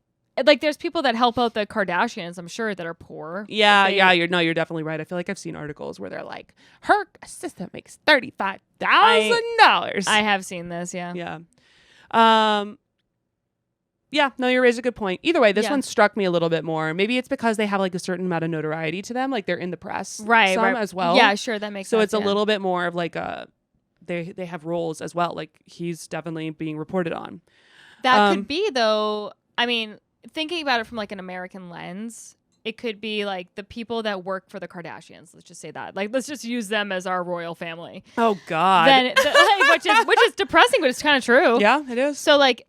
there's people that help out the Kardashians, I'm sure, that are poor. Yeah, you're definitely right. I feel like I've seen articles where they're like, her assistant makes $35,000. I have seen this. Yeah. Yeah. Yeah, no, you raise a good point. Either way, this one struck me a little bit more. Maybe it's because they have like a certain amount of notoriety to them, like they're in the press, right? as well. Yeah, sure, that makes sense. So it's a little bit more of like a they have roles as well. Like he's definitely being reported on. That could be, though. I mean, thinking about it from like an American lens, it could be like the people that work for the Kardashians. Let's just say that. Like, let's just use them as our royal family. Oh God. Then, which is depressing, but it's kind of true. Yeah, it is. So like,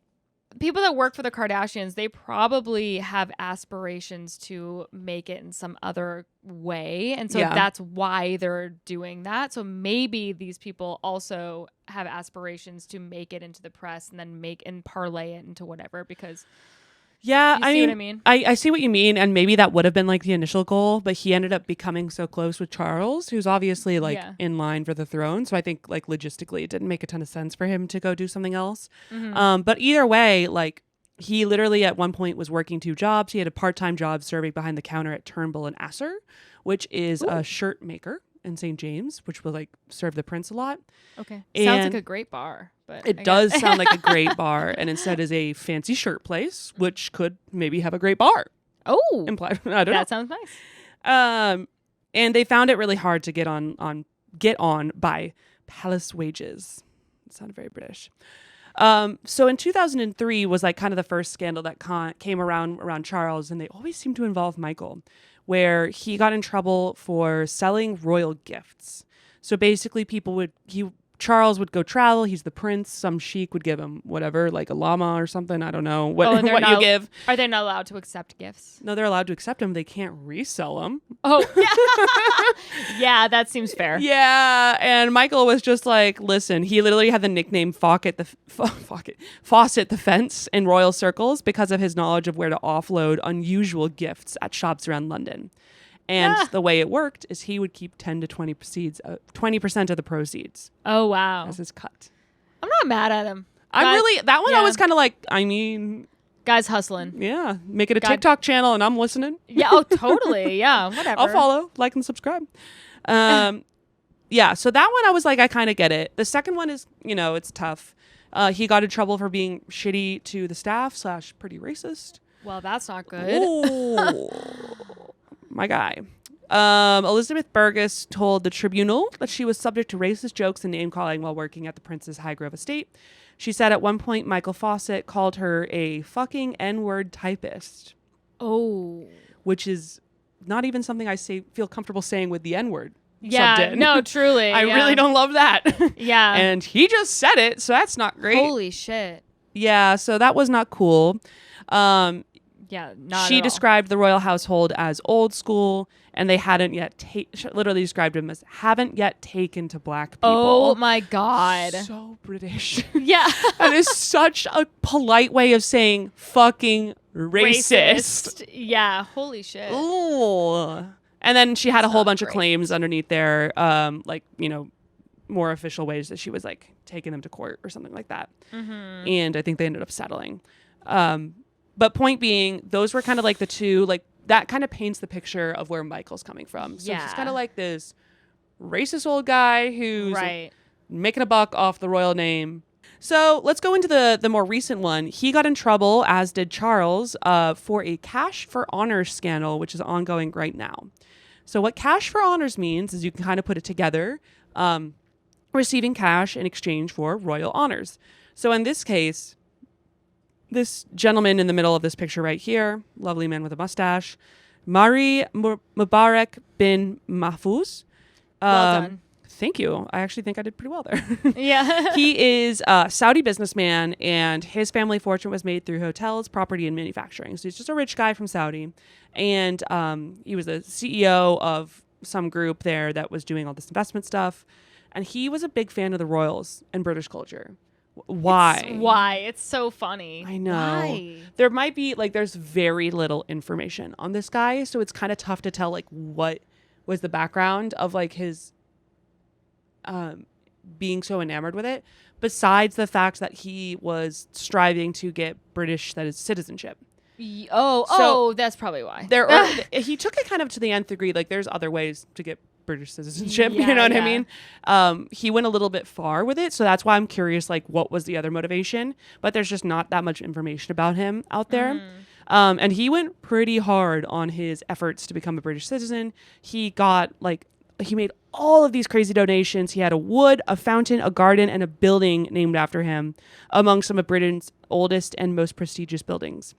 people that work for the Kardashians, they probably have aspirations to make it in some other way. And so that's why they're doing that. So maybe these people also have aspirations to make it into the press and then parlay it into whatever, because yeah, you see what I mean? I see what you mean. And maybe that would have been like the initial goal, but he ended up becoming so close with Charles, who's obviously like in line for the throne. So I think like logistically it didn't make a ton of sense for him to go do something else. But either way, like he literally at one point was working 2 jobs. He had a part-time job serving behind the counter at Turnbull and Asser, which is a shirt maker in St. James, which will like serve the prince a lot. Okay. Sounds like a great bar. But it does sound like a great bar, and instead is a fancy shirt place, which could maybe have a great bar. Oh, implied. I don't know. That sounds nice. And they found it really hard to get on by palace wages. It sounded very British. So in 2003 was like kind of the first scandal that came around Charles, and they always seem to involve Michael, where he got in trouble for selling royal gifts. So basically, Charles would go travel. He's the prince. Some sheik would give him whatever, like a llama or something. I don't know what you give. Are they not allowed to accept gifts? No, they're allowed to accept them. They can't resell them. Oh, yeah, that seems fair. Yeah, and Michael was just like, listen, he literally had the nickname Fawcett the Fence in royal circles because of his knowledge of where to offload unusual gifts at shops around London. And the way it worked is he would keep 10 to 20% of the proceeds. Oh, wow. As his cut. I'm not mad at him. I was kind of like, I mean... Guy's hustling. Yeah. Make it a TikTok channel and I'm listening. Yeah, oh, totally. Yeah, whatever. I'll follow, like, and subscribe. Yeah, so that one I was like, I kind of get it. The second one is, it's tough. He got in trouble for being shitty to the staff / pretty racist. Well, that's not good. Ooh. My guy. Elizabeth Burgess told the Tribunal that she was subject to racist jokes and name-calling while working at the Prince's Highgrove estate. She said at one point Michael Fawcett called her a fucking N-word typist. Oh. Which is not even something I feel comfortable saying with the N-word. Yeah, no, truly. I really don't love that. Yeah. And he just said it, so that's not great. Holy shit. Yeah, so that was not cool. Yeah, not She at described the royal household as old school, and they hadn't yet literally described him as haven't yet taken to black people. Oh my God. So British. Yeah. That is such a polite way of saying fucking racist. Yeah, holy shit. Ooh. And then she had a whole bunch of claims underneath there, more official ways that she was like taking them to court or something like that. Mm-hmm. And I think they ended up settling. But point being, those were kind of like the two, like that kind of paints the picture of where Michael's coming from. So he's kind of like this racist old guy who's making a buck off the royal name. So let's go into the more recent one. He got in trouble, as did Charles, for a cash for honors scandal, which is ongoing right now. So what cash for honors means is you can kind of put it together, receiving cash in exchange for royal honors. So in this case, this gentleman in the middle of this picture right here, lovely man with a mustache, Mari Mubarak bin Mahfouz. Well done. Thank you. I actually think I did pretty well there. Yeah. He is a Saudi businessman, and his family fortune was made through hotels, property, and manufacturing. So he's just a rich guy from Saudi. And he was the CEO of some group there that was doing all this investment stuff. And he was a big fan of the royals and British culture. Why? It's so funny. I know. Why? There might be, there's very little information on this guy. So it's kind of tough to tell, what was the background of, his being so enamored with it, besides the fact that he was striving to get British citizenship. That's probably why. He took it kind of to the nth degree. There's other ways to get British citizenship. You know what I mean? He went a little bit far with it. So that's why I'm curious, what was the other motivation? But there's just not that much information about him out there. And he went pretty hard on his efforts to become a British citizen. He got he made all of these crazy donations. He had a wood, a fountain, a garden, and a building named after him, among some of Britain's oldest and most prestigious buildings.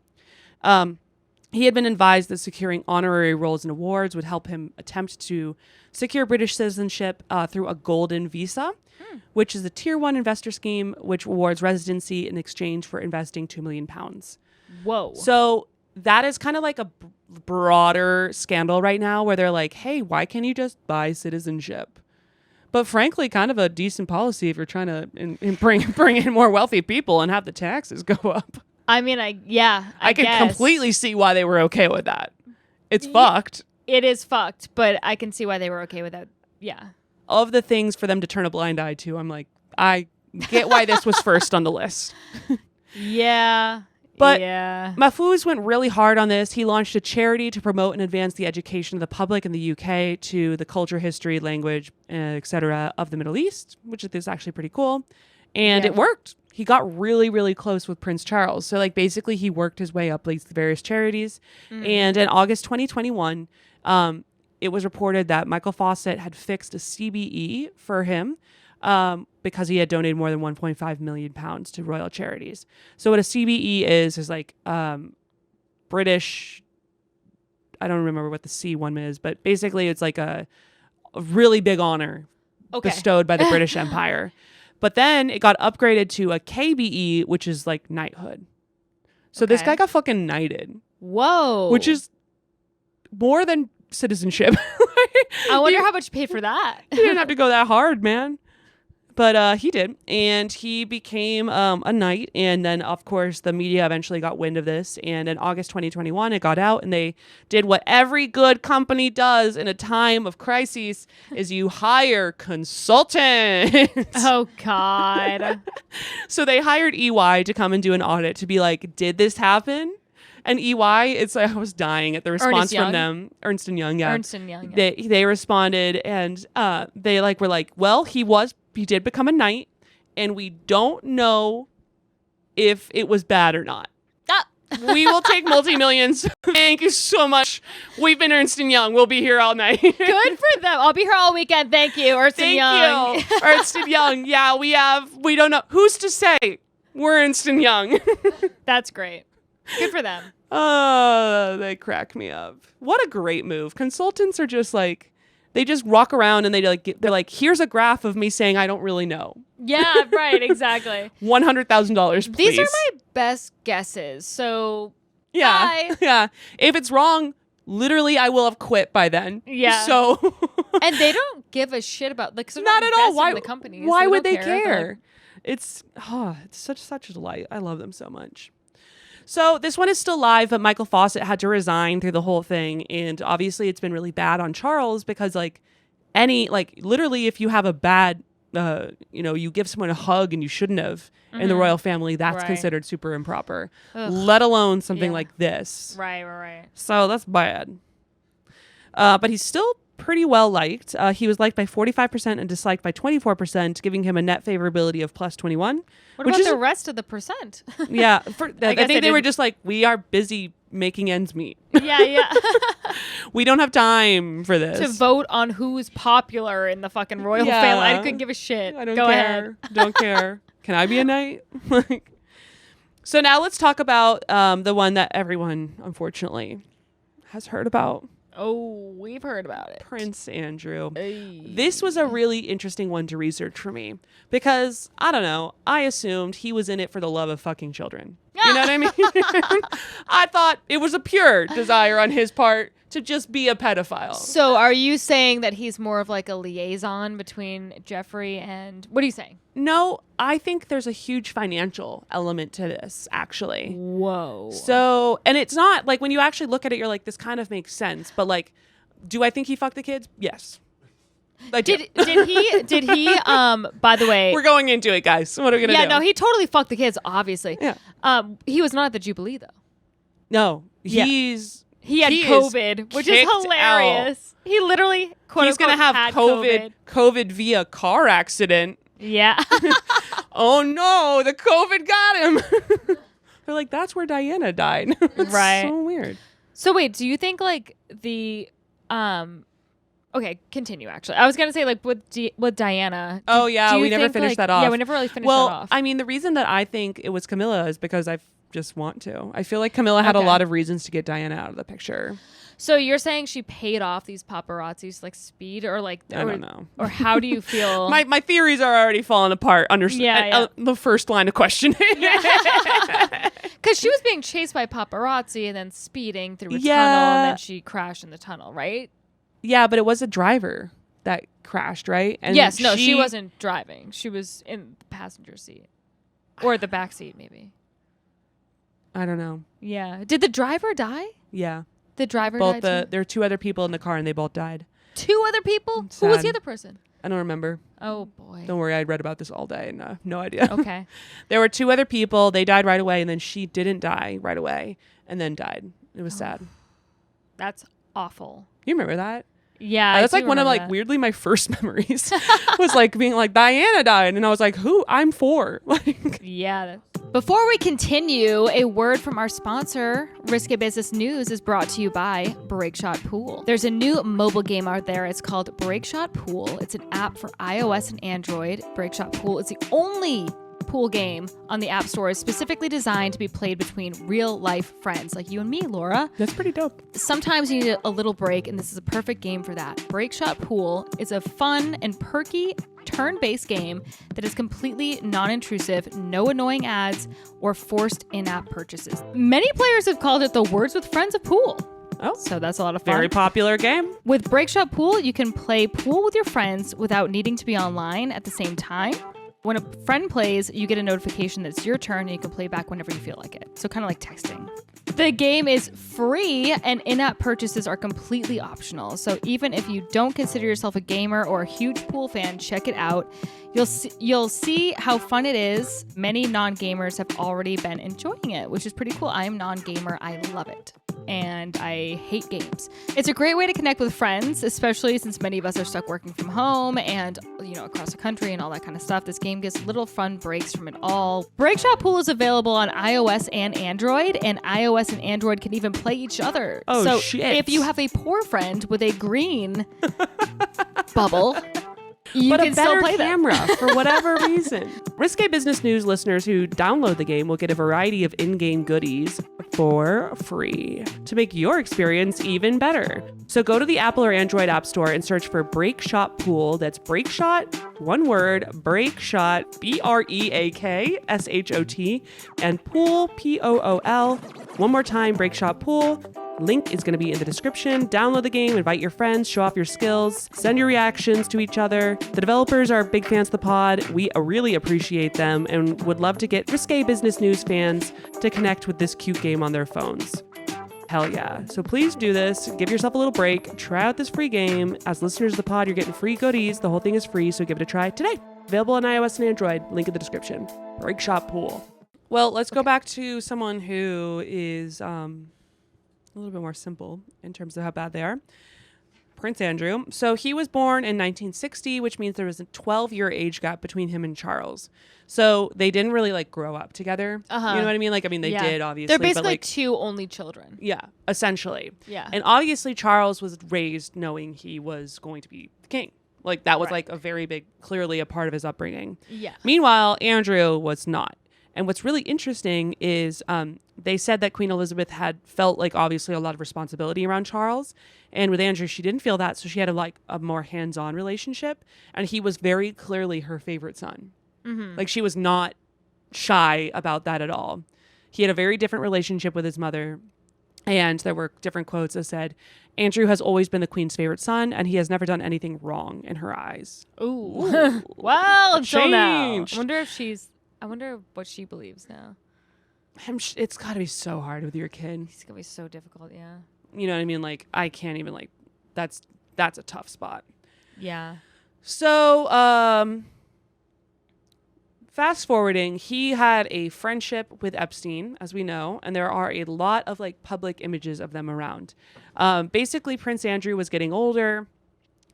He had been advised that securing honorary roles and awards would help him attempt to secure British citizenship through a golden visa, which is a tier 1 investor scheme which awards residency in exchange for investing £2 million. Whoa. So that is kind of like a broader scandal right now where they're like, hey, why can't you just buy citizenship? But frankly, kind of a decent policy if you're trying to bring in more wealthy people and have the taxes go up. I mean, I can guess. completely see why they were okay with that. It's fucked. It is fucked, but I can see why they were okay with that. Yeah. Of the things for them to turn a blind eye to, I'm like, I get why this was first on the list. Yeah. But yeah. Mahfouz went really hard on this. He launched a charity to promote and advance the education of the public in the UK to the culture, history, language, etc. of the Middle East, which is actually pretty cool. And it worked. He got really, really close with Prince Charles. So like basically he worked his way up like the various charities. And in August 2021, it was reported that Michael Fawcett had fixed a CBE for him because he had donated more than £1.5 million to royal charities. So what a CBE is like British, I don't remember what the C one is, but basically it's like a really big honor bestowed by the British Empire. But then it got upgraded to a KBE, which is like knighthood. So this guy got fucking knighted. Whoa. Which is more than citizenship. I wonder how much you paid for that. He didn't have to go that hard, man. But he did. And he became a knight. And then, of course, the media eventually got wind of this. And in August 2021, it got out. And they did what every good company does in a time of crises is you hire consultants. Oh, God. So they hired EY to come and do an audit to be like, did this happen? And EY, it's like I was dying at the response from them. Ernst & Young, yeah. Ernst & Young, yeah. They responded and they were like, well, he did become a knight and we don't know if it was bad or not. We will take multi-millions. Thank you so much. We've been Ernst & Young. We'll be here all night. Good for them. I'll be here all weekend. Thank you, Ernst & Young. Thank you, Ernst & Young. Yeah, we don't know. Who's to say? We're Ernst & Young. That's great. Good for them. They crack me up. What a great move. Consultants are just like, they just walk around and they're like, here's a graph of me saying I don't really know. Yeah, right, exactly. $100,000, please. These are my best guesses. So, yeah. bye. Yeah. If it's wrong, literally I will have quit by then. Yeah. So and they don't give a shit about not at all. Why the companies. Why would they care? care? It's such a delight. I love them so much. So this one is still live, but Michael Fawcett had to resign through the whole thing. And obviously it's been really bad on Charles because literally if you have a bad, you give someone a hug and you shouldn't have in the royal family, that's considered super improper, let alone something like this. Right. So that's bad. But he's still pretty well liked. He was liked by 45% and disliked by 24%, giving him a net favorability of plus 21. What about the rest of the percent? Yeah. I think they were just like, we are busy making ends meet. Yeah. We don't have time for this. To vote on who's popular in the fucking royal family. I couldn't give a shit. I don't Go care. ahead. Don't care. Can I be a knight? So now let's talk about the one that everyone, unfortunately, has heard about. Oh, we've heard about it. Prince Andrew. Ay. This was a really interesting one to research for me because, I don't know, I assumed he was in it for the love of fucking children. You know what I mean? I thought it was a pure desire on his part to just be a pedophile. So are you saying that he's more of like a liaison between Jeffrey and... What are you saying? No, I think there's a huge financial element to this, actually. Whoa. So, and it's not like when you actually look at it, you're like, this kind of makes sense. But like, do I think he fucked the kids? Yes. Did he by the way, we're going into it, guys. What are we gonna do? Yeah, no, he totally fucked the kids, obviously. Yeah. He was not at the Jubilee though. No. Yeah. He had COVID, which is hilarious. Out. He literally he's gonna have COVID via car accident. Yeah. Oh no, the COVID got him. They're like, that's where Diana died. It's right. So weird. So wait, do you think like the Okay, continue. Actually, I was gonna say like with Diana. Oh yeah, do you we never think, finished like- that off. Yeah, we never really finished Well, that off. I mean, the reason that I think it was Camilla is because I just want to. I feel like Camilla had a Okay. lot of reasons to get Diana out of the picture. So you're saying she paid off these paparazzis like speed or like I don't know. or how do you feel? My theories are already falling apart under Yeah. the first line of questioning. Because she was being chased by paparazzi and then speeding through a tunnel, Yeah. and then she crashed in the tunnel, right? Yeah, but it was a driver that crashed, right? And Yes. No, she wasn't driving. She was in the passenger seat or the back seat, maybe. I don't know. Yeah. Did the driver die? Yeah. The driver Both died too? there were 2 other people in the car and they both died. 2 other people? Who was the Sad. other person? I don't remember. Oh boy. Don't worry, I read about this all day and no idea. Okay. There were 2 other people. They died right away, and then she didn't die right away, and then died. It was sad. That's awful. You remember that? Yeah. That's I like do one of remember like that. weirdly my first memories was like being like Diana died, and I was like, who? I'm 4. Like, Yeah. Before we continue, a word from our sponsor, Risque Business News, is brought to you by Breakshot Pool. There's a new mobile game out there. It's called Breakshot Pool. It's an app for iOS and Android. Breakshot Pool is the only pool game on the App Store is specifically designed to be played between real-life friends like you and me, Laura. that's pretty dope. Sometimes you need a little break, and this is a perfect game for that. Breakshot Pool is a fun and perky turn-based game that is completely non-intrusive, no annoying ads, or forced in-app purchases. Many players have called it the Words with Friends of Pool. Oh, So that's a lot of fun. very popular game. With Breakshot Pool, you can play pool with your friends without needing to be online at the same time. When a friend plays, you get a notification that it's your turn and you can play back whenever you feel like it. So kind of like texting. The game is free and in-app purchases are completely optional. So even if you don't consider yourself a gamer or a huge pool fan, check it out. You'll see how fun it is. Many non-gamers have already been enjoying it, which is pretty cool. I am non-gamer. I love it. And I hate games. It's a great way to connect with friends, especially since many of us are stuck working from home and, across the country and all that kind of stuff. This game gives little fun breaks from it all. Breakshot Pool is available on iOS and Android, and iOS and Android can even play each other. Oh, so shit. if you have a poor friend with a green bubble, you But can a still better play them. camera for whatever reason. Risque Business News listeners who download the game will get a variety of in-game goodies for free to make your experience even better. So go to the Apple or Android App Store and search for Breakshot Pool. That's Breakshot, one word, Breakshot, BREAKSHOT, and Pool, POOL. One more time, Breakshot Pool. Link is going to be in the description. Download the game, invite your friends, show off your skills, send your reactions to each other. The developers are big fans of the pod. We really appreciate them and would love to get Risque Business News fans to connect with this cute game on their phones. Hell yeah. So please do this. Give yourself a little break. Try out this free game. As listeners of the pod, you're getting free goodies. The whole thing is free, so give it a try today. Available on iOS and Android. Link in the description. Breakshot Pool. Well, let's go back to someone who is a little bit more simple in terms of how bad they are. Prince Andrew. So he was born in 1960, which means there was a 12-year age gap between him and Charles. So they didn't really like grow up together. Uh-huh. You know what I mean? Like, I mean, they Yeah. did obviously. They're but, basically like, 2 only children. yeah, essentially. Yeah. And obviously Charles was raised knowing he was going to be the king. Like that was Right. like a very big, clearly a part of his upbringing. Yeah. Meanwhile, Andrew was not. And what's really interesting is they said that Queen Elizabeth had felt like obviously a lot of responsibility around Charles. And with Andrew, she didn't feel that. So she had a more hands-on relationship. And he was very clearly her favorite son. Mm-hmm. Like she was not shy about that at all. He had a very different relationship with his mother. And there were different quotes that said, Andrew has always been the Queen's favorite son, and he has never done anything wrong in her eyes. Ooh. Well, until now. Changed. I wonder what she believes now. It's got to be so hard with your kid. It's gonna be so difficult. Yeah. You know what I mean? Like, I can't even, like, that's a tough spot. Yeah. So, fast forwarding, he had a friendship with Epstein, as we know, and there are a lot of, like, public images of them around. Basically, Prince Andrew was getting older.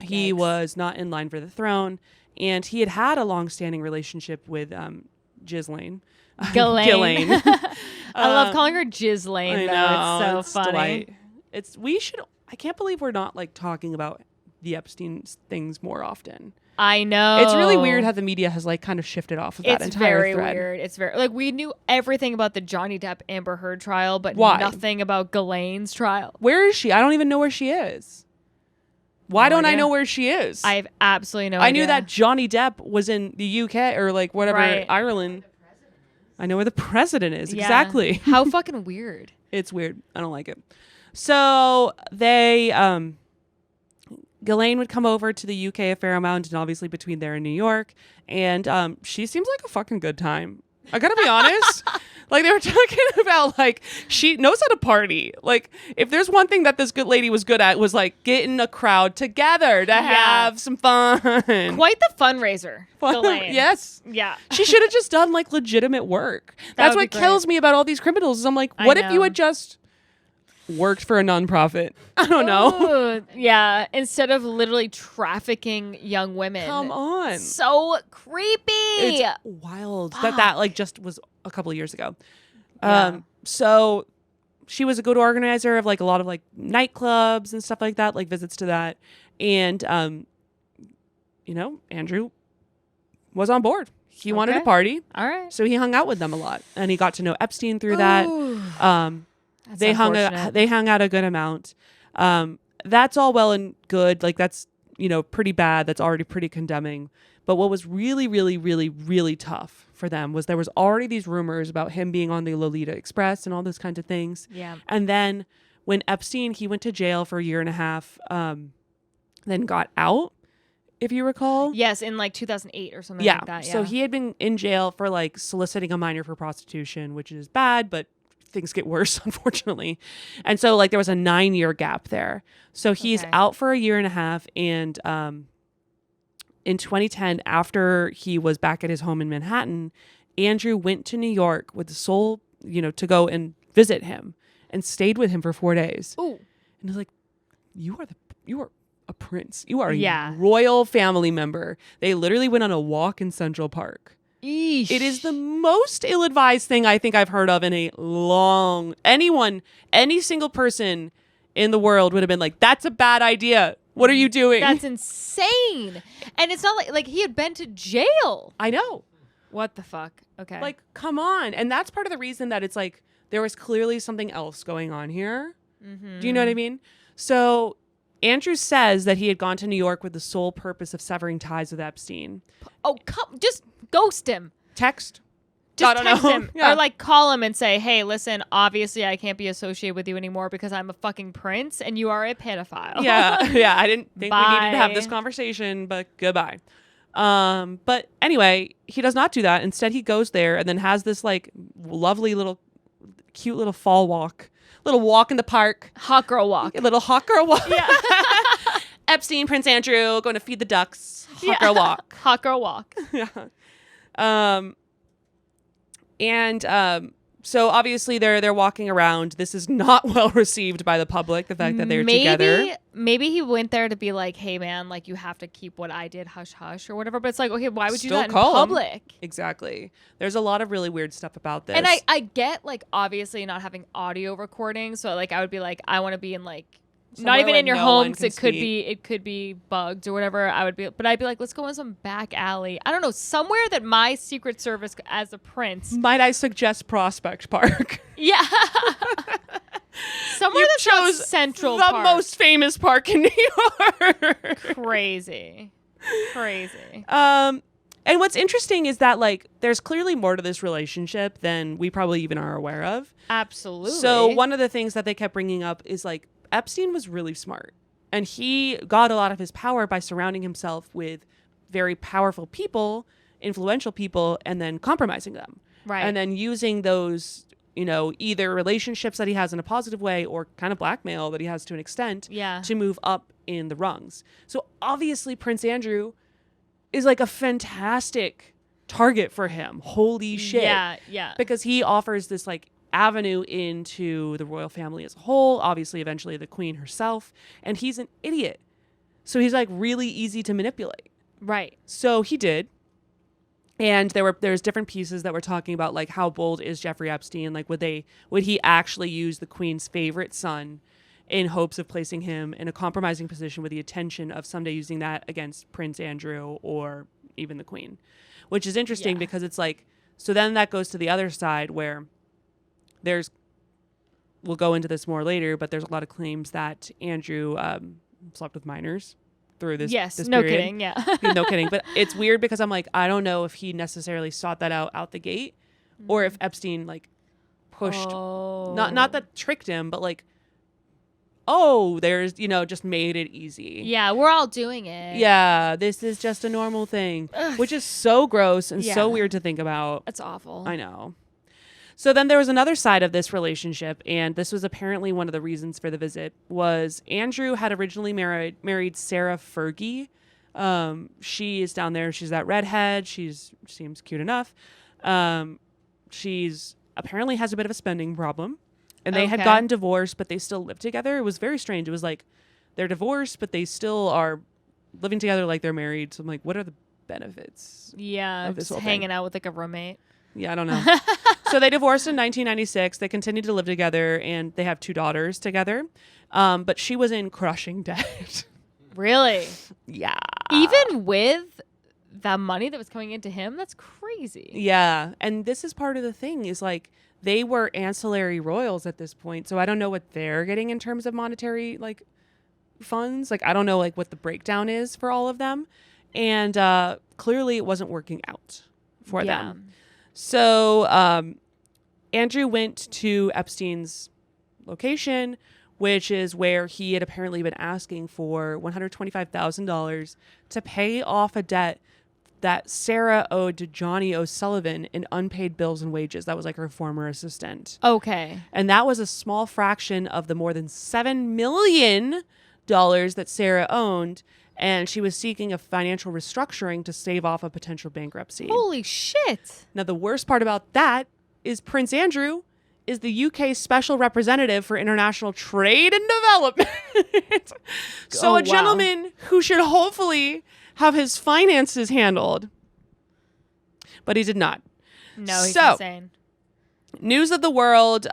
He Yikes. was not in line for the throne, and he had a long-standing relationship with Ghislaine. Ghislaine. I love calling her I Ghislaine. know, Though. It's so funny. delight. I can't believe we're not like talking about the Epstein things more often. I know. It's really weird how the media has like kind of shifted off of that entire thread. Weird. It's very like we knew everything about the Johnny Depp Amber Heard trial, but Why? nothing about Ghislaine's trial. Where is she? I don't even know where she is. Why No don't I idea. know where she is? I have absolutely no I idea. knew that Johnny Depp was in the UK or like whatever, Right. Ireland. I know where the president is. Yeah. Exactly. How fucking weird. It's weird. I don't like it. So they, Ghislaine would come over to the UK a fair amount, and obviously between there and New York. And she seems like a fucking good time. I gotta be honest. Like, they were talking about, like, she knows how to party. Like, if there's one thing that this good lady was good at, was, like, getting a crowd together to have some fun. Quite the fundraiser. Ghislaine. Yes. Yeah. She should have just done, like, legitimate work. That's would what be kills me about all these criminals is I'm like, I what if you know. had just worked for a nonprofit? I don't know. Ooh, yeah. Instead of literally trafficking young women. Come on. So creepy. It's wild that like just was a couple of years ago. Yeah. So she was a good organizer of like a lot of like nightclubs and stuff like that, like visits to that. And, you know, Andrew was on board. He wanted to Okay. party. All right. So he hung out with them a lot and he got to know Epstein through that. Ooh, that's They unfortunate. hung out a good amount. That's all well and good. Like that's, you know, pretty bad. That's already pretty condemning. But what was really, really, really, really tough for them was there was already these rumors about him being on the Lolita Express and all those kinds of things. Yeah. And then when Epstein, he went to jail for a year and a half, then got out, if you recall. Yes, in like 2008 or something Yeah. like that. Yeah. So he had been in jail for like soliciting a minor for prostitution, which is bad, but things get worse, unfortunately. And so like there was a 9-year gap there. So he's Okay. out for a year and a half. And in 2010, after he was back at his home in Manhattan, Andrew went to New York with the sole, you know, to go and visit him and stayed with him for 4 days. Ooh. And he's like, you are a prince. You are a Yeah. royal family member. They literally went on a walk in Central Park. Eesh. It is the most ill-advised thing I think I've heard of in a long... Any single person in the world would have been like, that's a bad idea. What are you doing? That's insane. And it's not like he had been to jail. I know. What the fuck? Okay. Like, come on. And that's part of the reason that it's like, there was clearly something else going on here. Mm-hmm. Do you know what I mean? So Andrew says that he had gone to New York with the sole purpose of severing ties with Epstein. Oh, just ghost him. Text? Just I don't text know. him. Yeah. Or like call him and say, hey, listen, obviously I can't be associated with you anymore because I'm a fucking prince and you are a pedophile. Yeah. I didn't think we needed to have this Bye. conversation, but goodbye. But anyway, he does not do that. Instead, he goes there and then has this like lovely little, cute little fall walk, little walk in the park, Hot girl walk. a little hot girl walk. Yeah. Epstein, Prince Andrew, going to feed the ducks, hot Yeah. girl walk. Hot girl walk. So obviously they're walking around. This is not well received by the public, the fact that they're together. Maybe he went there to be like, hey man, like you have to keep what I did hush hush or whatever. But it's like, okay, why would you do Still that in call him. public? Exactly. There's a lot of really weird stuff about this. And I get like obviously not having audio recording, so like I would be like, I want to be in like Somewhere not even where in your no home one 'cause can it could be bugged or whatever. But I'd be like, let's go in some back alley. I don't know, somewhere that my Secret Service as a prince. Might I suggest Prospect Park? Yeah. Somewhere You that's not chose Central the Park. most famous park in New York. Crazy. And what's interesting is that like there's clearly more to this relationship than we probably even are aware of. Absolutely. So one of the things that they kept bringing up is like Epstein was really smart, and he got a lot of his power by surrounding himself with very powerful people, influential people, and then compromising them. Right. And then using those, you know, either relationships that he has in a positive way or kind of blackmail that he has to an extent Yeah. to move up in the rungs. So obviously Prince Andrew is like a fantastic target for him. Holy shit. Yeah. Because he offers this like avenue into the royal family as a whole, obviously eventually the queen herself, and he's an idiot. So he's like really easy to manipulate. Right. So he did. And there's different pieces that were talking about like how bold is Jeffrey Epstein? Like would he actually use the queen's favorite son in hopes of placing him in a compromising position with the intention of someday using that against Prince Andrew or even the Queen, which is interesting because it's like, so then that goes to the other side where we'll go into this more later, but there's a lot of claims that Andrew slept with minors through this. Yes, this no period. kidding. Yeah. No kidding. But it's weird because I'm like, I don't know if he necessarily sought that out the gate or if Epstein like pushed, not that tricked him, but like, there's, just made it easy. Yeah, we're all doing it. Yeah, this is just a normal thing, which is so gross and so weird to think about. That's awful. I know. So then there was another side of this relationship, and this was apparently one of the reasons for the visit, was Andrew had originally married Sarah Fergie. She is down there. She's that redhead. Seems cute enough. She's apparently has a bit of a spending problem. And they had gotten divorced, but they still lived together. It was very strange. It was like they're divorced, but they still are living together like they're married. So I'm like, what are the benefits? Yeah, of this just whole hanging thing? out with like a roommate. Yeah, I don't know. So they divorced in 1996. They continued to live together, and they have 2 daughters together. But she was in crushing debt. Really? Yeah. Even with the money that was coming into him? That's crazy. Yeah. And this is part of the thing is like they were ancillary royals at this point. So I don't know what they're getting in terms of monetary like funds. Like I don't know like what the breakdown is for all of them. And clearly it wasn't working out for them. So Andrew went to Epstein's location, which is where he had apparently been asking for $125,000 to pay off a debt that Sarah owed to Johnny O'Sullivan in unpaid bills and wages. That was like her former assistant. Okay. And that was a small fraction of the more than $7 million that Sarah owned. And she was seeking a financial restructuring to stave off a potential bankruptcy. Holy shit. Now, the worst part about that is Prince Andrew is the UK Special Representative for International Trade and Development. So a gentleman who should hopefully have his finances handled. But he did not. No, he's insane. News of the world.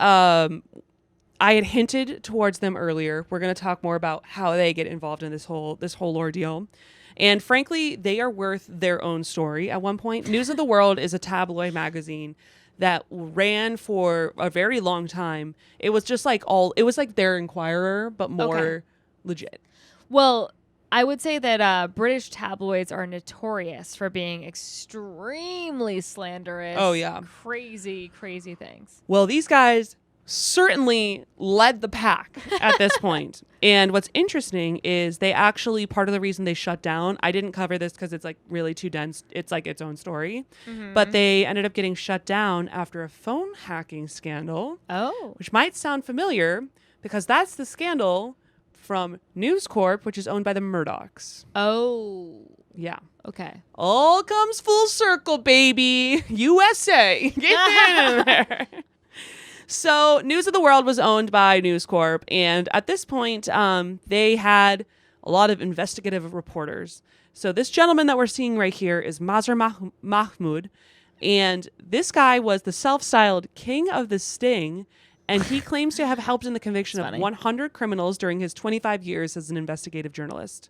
I had hinted towards them earlier. We're going to talk more about how they get involved in this whole ordeal. And frankly, they are worth their own story. At one point, News of the World is a tabloid magazine that ran for a very long time. It was just like it was like their Inquirer, but more legit. Well, I would say that British tabloids are notorious for being extremely slanderous. Oh, yeah. Crazy, crazy things. Well, these guys certainly led the pack at this point. And what's interesting is they actually, part of the reason they shut down, I didn't cover this because it's like really too dense. It's like its own story. Mm-hmm. But they ended up getting shut down after a phone hacking scandal. Oh. Which might sound familiar because that's the scandal from News Corp, which is owned by the Murdochs. Oh. Yeah. Okay. All comes full circle, baby. USA. Get in there. So News of the World was owned by News Corp. And at this point, they had a lot of investigative reporters. So this gentleman that we're seeing right here is Mazhar Mahmood. And this guy was the self-styled king of the sting. And he claims to have helped in the conviction of 100 criminals during his 25 years as an investigative journalist.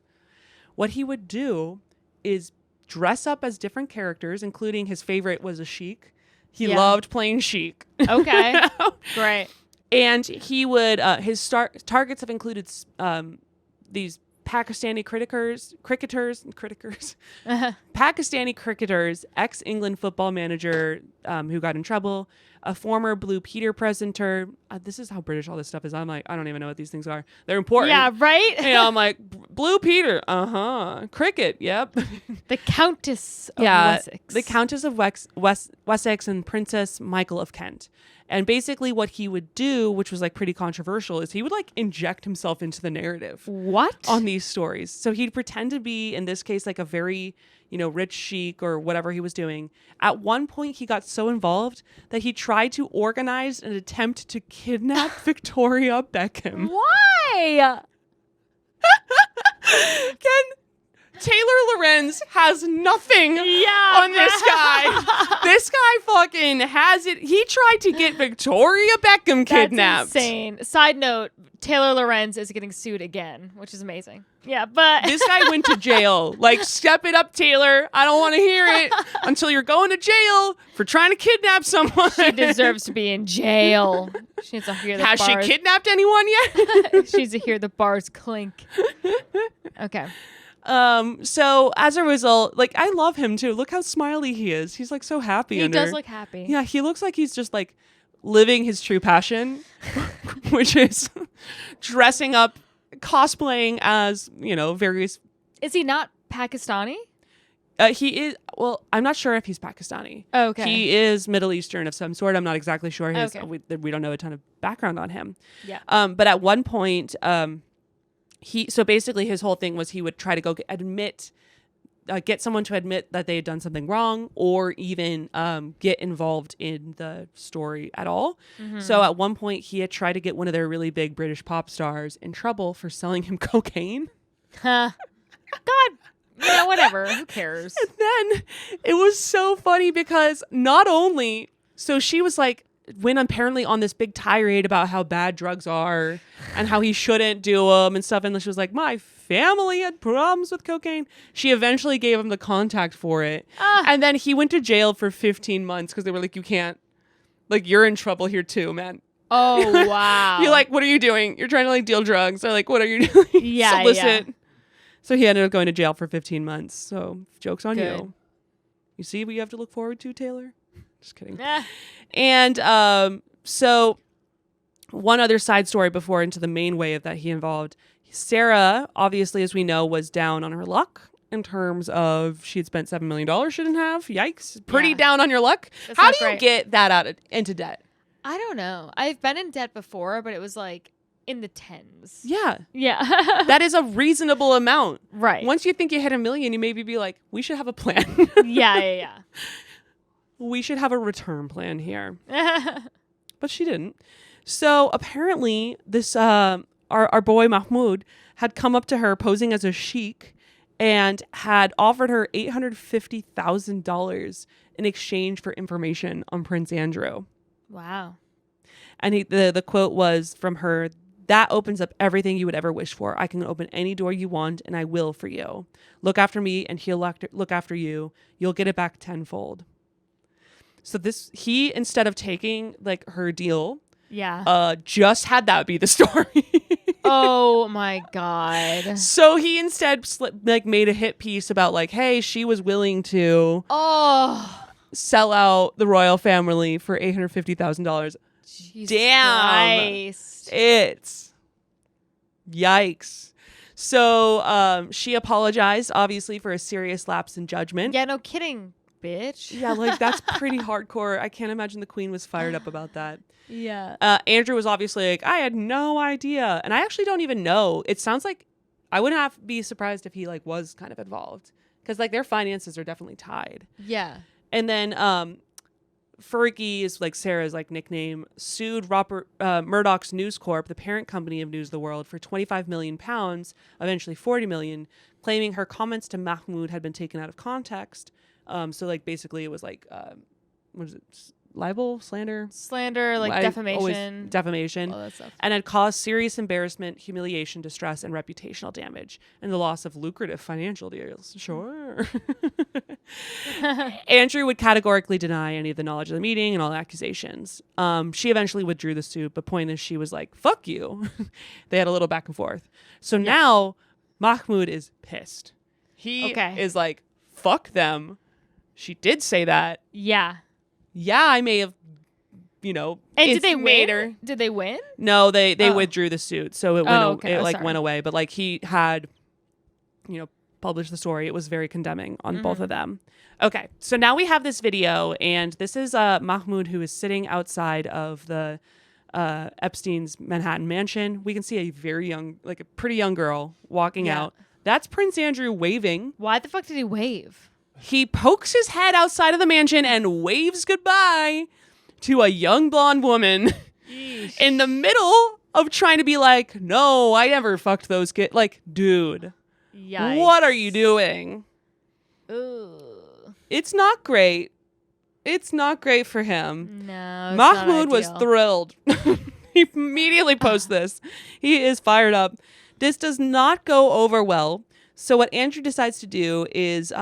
What he would do is dress up as different characters, including his favorite was a sheik. He loved playing sheik. Okay. Great. And he would, his targets have included these Pakistani cricketers, Pakistani cricketers, ex-England football manager who got in trouble, a former Blue Peter presenter. This is how British all this stuff is. I'm like, I don't even know what these things are. They're important. Yeah, right? And I'm like, Blue Peter, cricket, yep. The Countess of Wessex. The Countess of Wessex and Princess Michael of Kent. And basically what he would do, which was like pretty controversial, is he would like inject himself into the narrative. What? On these stories. So he'd pretend to be, in this case, like a very, rich sheik or whatever he was doing. At one point, he got so involved that he tried to organize an attempt to kidnap Victoria Beckham. Why? Taylor Lorenz Lorenz has nothing on this guy. This guy fucking has it. He tried to get Victoria Beckham kidnapped. That's insane. Side note, Taylor Lorenz is getting sued again, which is amazing. Yeah, but this guy went to jail. Like, step it up, Taylor. I don't want to hear it until you're going to jail for trying to kidnap someone. She deserves to be in jail. She needs to hear the Has bars. she kidnapped anyone yet? She needs to hear the bars clink. Okay. So as a result, like, I love him too. Look how smiley he is. He's like so happy. He does look happy. Yeah, he looks like he's just like living his true passion, which is dressing up, cosplaying as, you know, various. Is he not Pakistani? He is. Well, I'm not sure if he's Pakistani. Okay. He is Middle Eastern of some sort. I'm not exactly sure. Okay. We don't know a ton of background on him. Yeah. But at one point, so basically his whole thing was he would try to go get someone to admit that they had done something wrong, or even get involved in the story at all. Mm-hmm. So at one point he had tried to get one of their really big British pop stars in trouble for selling him cocaine. God, yeah, whatever. Who cares? And then it was so funny because not only, so she was like, went apparently on this big tirade about how bad drugs are and how he shouldn't do them and stuff. And she was like, my family had problems with cocaine. She eventually gave him the contact for it. And then he went to jail for 15 months because they were like, you can't, like, you're in trouble here too, man. Oh, wow. You're like, what are you doing? You're trying to like deal drugs. They're like, what are you doing? Yeah, solicit. yeah. So he ended up going to jail for 15 months. So joke's on Good. you. You see what you have to look forward to, Taylor? Just kidding. Eh. And so one other side story before into the main wave that he involved. Sarah, obviously, as we know, was down on her luck in terms of she had spent $7 million she didn't have. Yikes. Pretty down on your luck. That's How not do you great. get that into debt? I don't know. I've been in debt before, but it was like in the tens. Yeah. Yeah. That is a reasonable amount. Right. Once you think you hit $1 million, you maybe be like, we should have a plan. Yeah. We should have a return plan here. But she didn't. So apparently this our boy Mahmoud had come up to her posing as a sheik and had offered her $850,000 in exchange for information on Prince Andrew. Wow. And the quote was from her, "That opens up everything you would ever wish for. I can open any door you want, and I will for you. Look after me, and he'll look after you. You'll get it back tenfold." So he, instead of taking like her deal, just had that be the story. Oh my God. So he instead made a hit piece about like, hey, she was willing to sell out the royal family for $850,000. Damn. Christ. It's yikes. So she apologized, obviously, for a serious lapse in judgment. Yeah, no kidding, bitch. Yeah, like that's pretty hardcore. I can't imagine the queen was fired up about that. Yeah. Andrew was obviously like, I had no idea. And I actually don't even know. It sounds like I wouldn't be surprised if he like was kind of involved because like their finances are definitely tied. Yeah. And then Fergie is like Sarah's like nickname, sued Robert Murdoch's News Corp, the parent company of News of the World, for £25 million, eventually $40 million, claiming her comments to Mahmoud had been taken out of context. So like basically it was like what is it? Libel, slander, like defamation, defamation, all that stuff, and had caused serious embarrassment, humiliation, distress, and reputational damage, and the loss of lucrative financial deals. Sure. Andrew would categorically deny any of the knowledge of the meeting and all accusations. She eventually withdrew the suit, but point is she was like, "Fuck you." They had a little back and forth. So now Mahmoud is pissed. He is like, "Fuck them." She did say that. Yeah. Yeah, I may have, you know. And did they win? Did they win? No, they withdrew the suit, so it went went away. But like he had, you know, published the story. It was very condemning on both of them. Okay, so now we have this video, and this is Mahmoud, who is sitting outside of the Epstein's Manhattan mansion. We can see a very young, like a pretty young girl walking out. That's Prince Andrew waving. Why the fuck did he wave? He pokes his head outside of the mansion and waves goodbye to a young blonde woman in the middle of trying to be like, no, I never fucked those kids. Like, dude, Yikes. what are you doing? Ooh. It's not great. It's not great for him. No, Mahmoud was thrilled. He immediately posts this. He is fired up. This does not go over well. So what Andrew decides to do is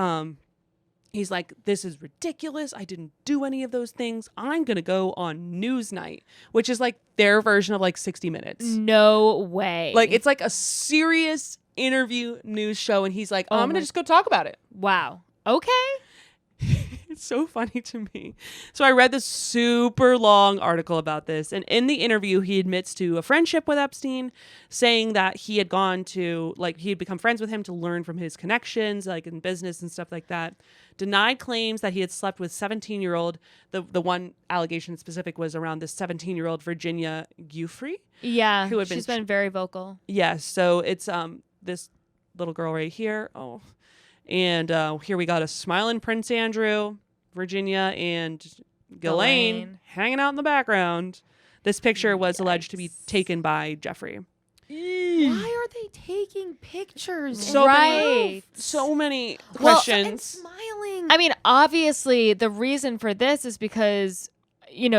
he's like, this is ridiculous. I didn't do any of those things. I'm going to go on Newsnight, which is like their version of like 60 Minutes. No way. Like it's like a serious interview news show. And he's like, I'm going to just go talk about it. Wow. Okay. It's so funny to me. So I read this super long article about this. And in the interview, he admits to a friendship with Epstein, saying that he had gone to, like, he had become friends with him to learn from his connections, like in business and stuff like that. Denied claims that he had slept with 17-year-old. The one allegation specific was around this 17-year-old Virginia Giuffre. Yeah. Who had she's been very vocal. Yes. So it's this little girl right here. Oh. And here we got a smiling Prince Andrew, Virginia, and Ghislaine hanging out in the background. This picture was alleged to be taken by Jeffrey. Why are they taking pictures? So right. So many questions. And smiling. I mean, obviously, the reason for this is because,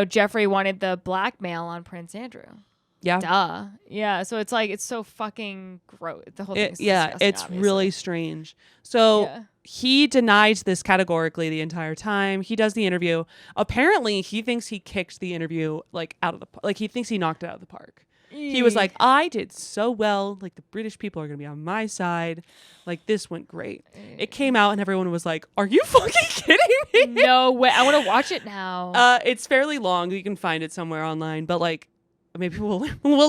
Jeffrey wanted the blackmail on Prince Andrew. Yeah. Duh. Yeah. So it's like, it's so fucking gross. The whole thing is disgusting, it's obviously. really strange. So he denies this categorically the entire time. He does the interview. Apparently, he thinks he kicked the interview like out of the like he thinks he knocked it out of the park. He was like, I did so well. Like, the British people are going to be on my side. Like, this went great. It came out and everyone was like, are you fucking kidding me? No way. I want to watch it now. It's fairly long. You can find it somewhere online. But, like, maybe we'll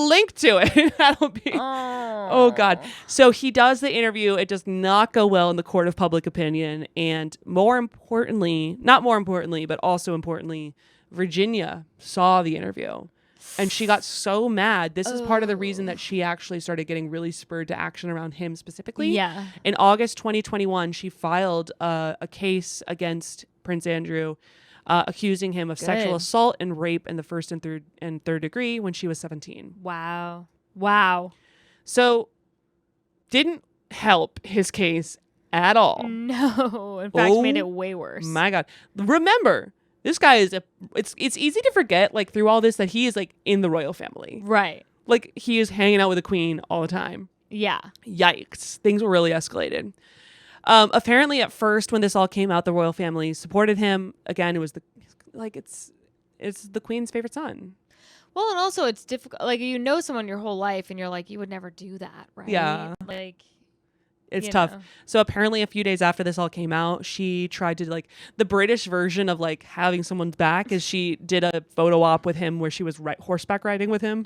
link to it. That'll be. Oh, God. So he does the interview. It does not go well in the court of public opinion. And more importantly, not more importantly, but also importantly, Virginia saw the interview. And she got so mad. This is part of the reason that she actually started getting really spurred to action around him specifically. Yeah. In August 2021, she filed a case against Prince Andrew, accusing him of sexual assault and rape in the first and third degree when she was 17. Wow. So, didn't help his case at all. No. In fact, made it way worse. My God. Remember, this guy is it's easy to forget, like, through all this, that he is, like, in the royal family. Right. Like, he is hanging out with the queen all the time. Yeah. Yikes. Things were really escalated. Apparently, at first, when this all came out, the royal family supported him. Again, it was it's the queen's favorite son. Well, and also it's difficult. Like, someone your whole life and you're like, you would never do that, right? Yeah. Like, it's tough. So apparently a few days after this all came out, she tried to, like, the British version of, like, having someone's back is she did a photo op with him where she was horseback riding with him.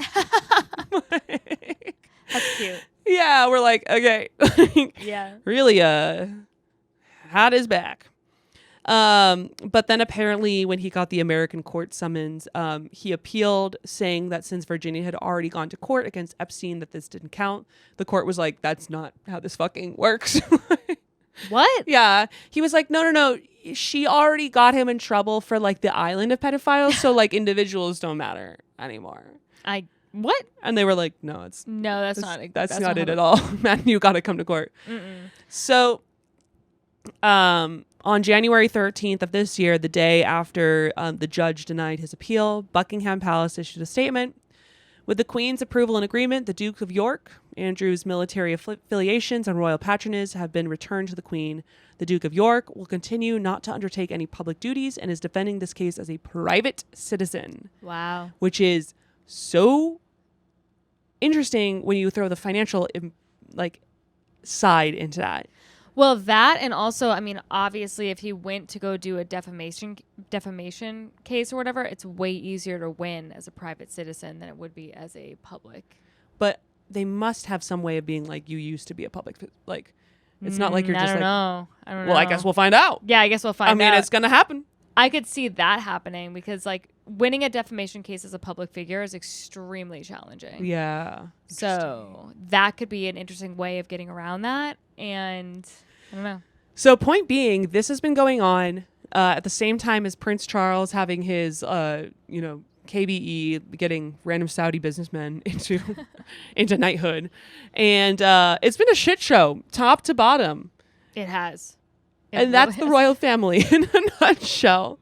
That's cute. Yeah, we're like, okay. Yeah. Really had his back. But then apparently when he got the American court summons, he appealed, saying that since Virginia had already gone to court against Epstein, that this didn't count. The court was like, that's not how this fucking works. What? Yeah. He was like, no. She already got him in trouble for, like, the island of pedophiles. So, like, individuals don't matter anymore. What? And they were like, no, that's not it at all. Man, you got to come to court. Mm-mm. So, on January 13th of this year, the day after the judge denied his appeal, Buckingham Palace issued a statement. With the Queen's approval and agreement, the Duke of York, Andrew's military affiliations and royal patronage have been returned to the Queen. The Duke of York will continue not to undertake any public duties and is defending this case as a private citizen. Wow. Which is so interesting when you throw the financial, like, side into that. Well, that, and also, I mean, obviously, if he went to go do a defamation case or whatever, it's way easier to win as a private citizen than it would be as a public. But they must have some way of being like, you used to be a public, like, it's not like you're just like, I don't know. Well, I guess we'll find out. Yeah, I guess we'll find out. I mean, it's going to happen. I could see that happening because, like, winning a defamation case as a public figure is extremely challenging. Yeah. So that could be an interesting way of getting around that. And I don't know. So point being, this has been going on at the same time as Prince Charles having his, KBE, getting random Saudi businessmen into knighthood. And it's been a shit show, top to bottom. It has. And that's the royal family in a nutshell.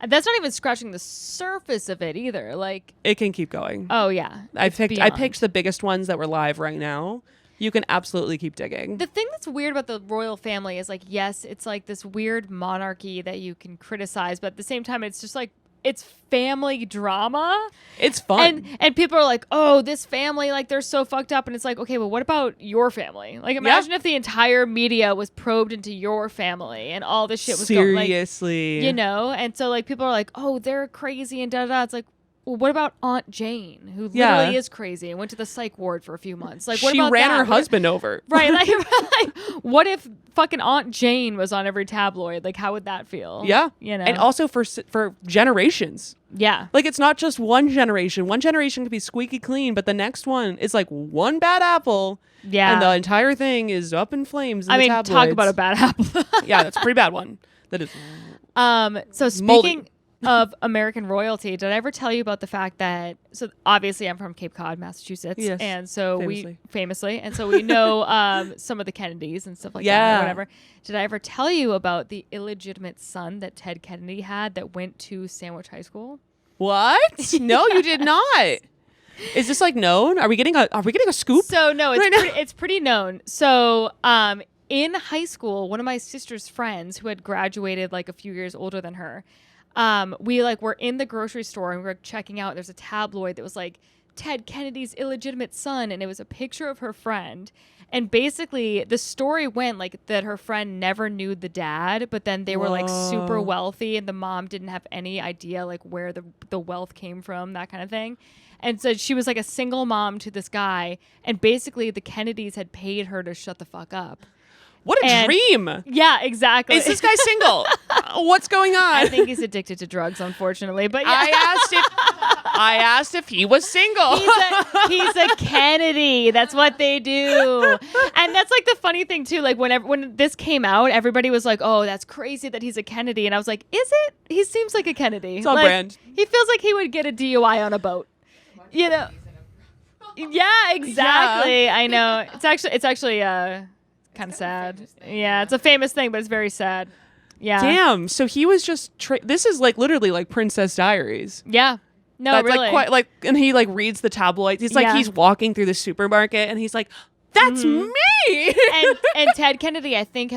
And that's not even scratching the surface of it either. Like, it can keep going. Oh yeah. I picked the biggest ones that were live right now. You can absolutely keep digging. The thing that's weird about the royal family is like, yes, it's like this weird monarchy that you can criticize, but at the same time, it's just like, it's family drama. It's fun. And people are like, oh, this family, like they're so fucked up. And it's like, okay, well, what about your family? Like imagine if the entire media was probed into your family and all this shit was seriously. Like, you know? And so like people are like, oh, they're crazy and da-da-da. It's like, well, what about Aunt Jane, who literally is crazy and went to the psych ward for a few months? Like, what she about ran that? her husband over. Right. Like, what if fucking Aunt Jane was on every tabloid? Like, how would that feel? Yeah. You know? And also for generations. Yeah. Like, it's not just one generation. One generation could be squeaky clean, but the next one is like one bad apple. Yeah. And the entire thing is up in flames in the tabloids. Talk about a bad apple. Yeah, that's a pretty bad one. That is. So speaking of American royalty, did I ever tell you about the fact that, so obviously I'm from Cape Cod, Massachusetts. Yes, and so famously. and so we know some of the Kennedys and stuff like that or whatever. Did I ever tell you about the illegitimate son that Ted Kennedy had that went to Sandwich High School? What? No, you did not. Is this like known? Are we getting a scoop? So no, it's pretty known. So in high school, one of my sister's friends who had graduated like a few years older than her, we like were in the grocery store and we were checking out. There's a tabloid that was like Ted Kennedy's illegitimate son, and it was a picture of her friend. And basically, the story went like that her friend never knew the dad, but then they were like super wealthy, and the mom didn't have any idea like where the wealth came from, that kind of thing. And so she was like a single mom to this guy, and basically the Kennedys had paid her to shut the fuck up. What a dream. Yeah, exactly. Is this guy single? What's going on? I think he's addicted to drugs, unfortunately. But yeah. I asked if he was single. He's a Kennedy. That's what they do. And that's like the funny thing too. Like when this came out, everybody was like, "Oh, that's crazy that he's a Kennedy." And I was like, "Is it? He seems like a Kennedy. It's all like, brand. He feels like he would get a DUI on a boat." You know? Yeah, exactly. Yeah. I know. It's actually kind of sad. Yeah, it's a famous thing, but it's very sad. Yeah. Damn. So he was just. This is like literally like Princess Diaries. Yeah. No, that's really. Like quite like, and he like reads the tabloids. He's like he's walking through the supermarket, and he's like, "That's me." and Ted Kennedy, I think,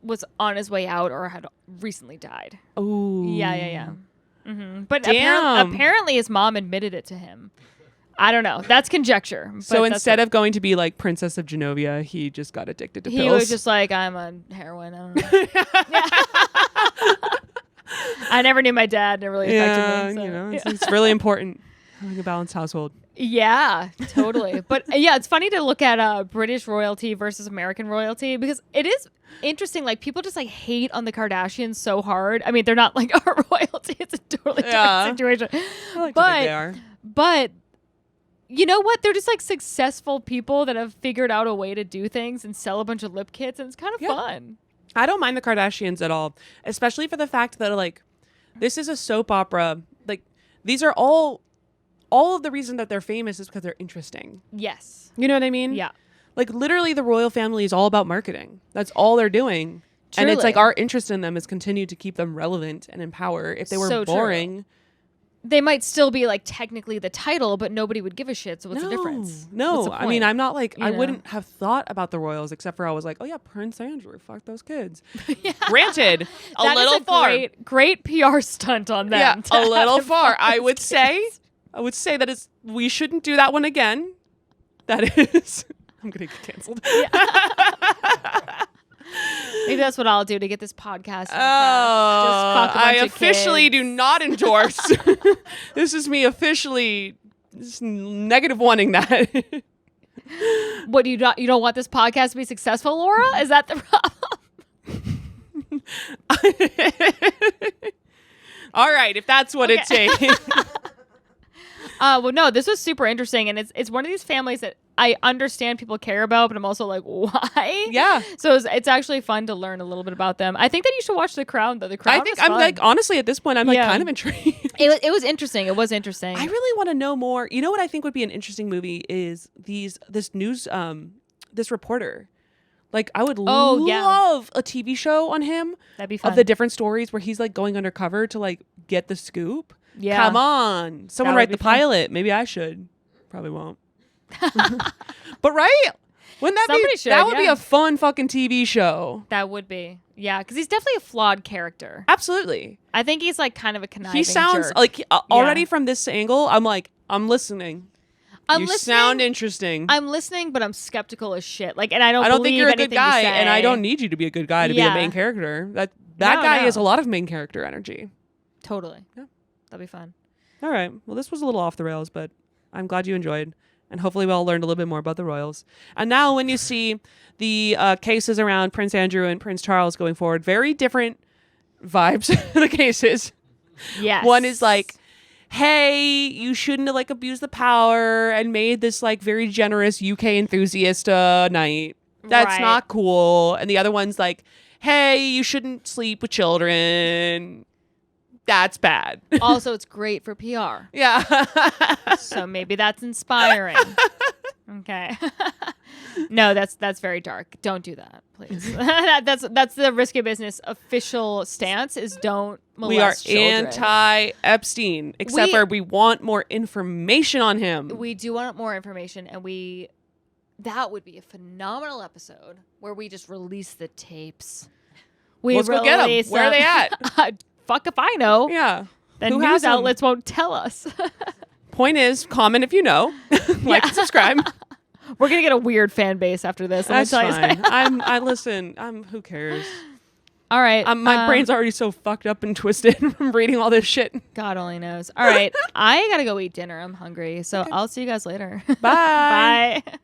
was on his way out or had recently died. Oh. Yeah. Mm-hmm. But apparently his mom admitted it to him. I don't know. That's conjecture. So instead of going to be like Princess of Genovia, he just got addicted to pills. He was just like, I'm on heroin. I don't know. I never knew my dad. It really affected me. So. You know, it's really important having a balanced household. Yeah, totally. But yeah, it's funny to look at British royalty versus American royalty because it is interesting. Like people just like hate on the Kardashians so hard. I mean, they're not like our royalty. It's a totally different situation. I like to think they are. But you know what? They're just like successful people that have figured out a way to do things and sell a bunch of lip kits, and it's kind of fun. I don't mind the Kardashians at all, especially for the fact that like this is a soap opera. Like these are all of the reason that they're famous is because they're interesting. Yes. You know what I mean? Yeah. Like literally the royal family is all about marketing. That's all they're doing. Truly. And it's like our interest in them has continued to keep them relevant and in power. If they were boring, they might still be like technically the title, but nobody would give a shit. So what's the difference? No, I mean, I'm not like, I wouldn't have thought about the royals except for I was like, oh yeah, Prince Andrew, fuck those kids. Granted, a little far. Great PR stunt on them. Yeah, a little far. I would say that we shouldn't do that one again. That is, I'm going to get canceled. Yeah. Maybe that's what I'll do to get this podcast. I officially do not endorse. This is me officially negative wanting that. What do you don't want this podcast to be successful, Laura? Is that the problem? All right, if that's what it takes. Well, no, this was super interesting, and it's one of these families that I understand people care about, but I'm also like, why? Yeah. So it's actually fun to learn a little bit about them. I think that you should watch The Crown, though. The Crown. I think I'm like honestly at this point I'm like kind of intrigued. It was interesting. It was interesting. I really want to know more. You know what I think would be an interesting movie is this reporter. Like, I would yeah. love a TV show on him That'd be fun. of the different stories where he's like going undercover to like get the scoop. Yeah. Come on. Someone That would write be the fun. pilot. Maybe I should. Probably won't. But right? Wouldn't that Somebody be should, that would be yeah. a fun fucking TV show. That would be. Yeah, because he's definitely a flawed character. Absolutely. I think he's like kind of a conniving He sounds jerk. like already from this angle, I'm like, I'm listening. I'm You listening. sound interesting. I'm listening, but I'm skeptical as shit. Like, and I don't think believe you're a good anything you guy, say. and I don't need you to be a good guy to be Yeah. a main character. That No, guy no. has a lot of main character energy. Totally. Yeah. That'd be fun. All right. Well, this was a little off the rails, but I'm glad you enjoyed. And hopefully we all learned a little bit more about the royals. And now when you see the cases around Prince Andrew and Prince Charles going forward, very different vibes, the cases. Yes. One is like, hey, you shouldn't have like abused the power and made this like very generous UK enthusiast night. That's Right. not cool. And the other one's like, hey, you shouldn't sleep with children. That's bad. Also, it's great for PR. Yeah. So maybe that's inspiring. Okay. No, that's very dark. Don't do that, please. That's the Risque Business official stance is don't molest We are children. anti-Epstein, except for we want more information on him. We do want more information, and that would be a phenomenal episode where we just release the tapes. Let's go get them. Where are they at? Fuck if I know. Yeah. Then Who news has 'em? outlets won't tell us. Point is, comment if you know. Like and subscribe. We're gonna get a weird fan base after this. That's let me tell you. fine. I listen. Who cares? All right. My brain's already so fucked up and twisted from reading all this shit. God only knows. All right. I gotta go eat dinner. I'm hungry. So I'll see you guys later. Bye. Bye.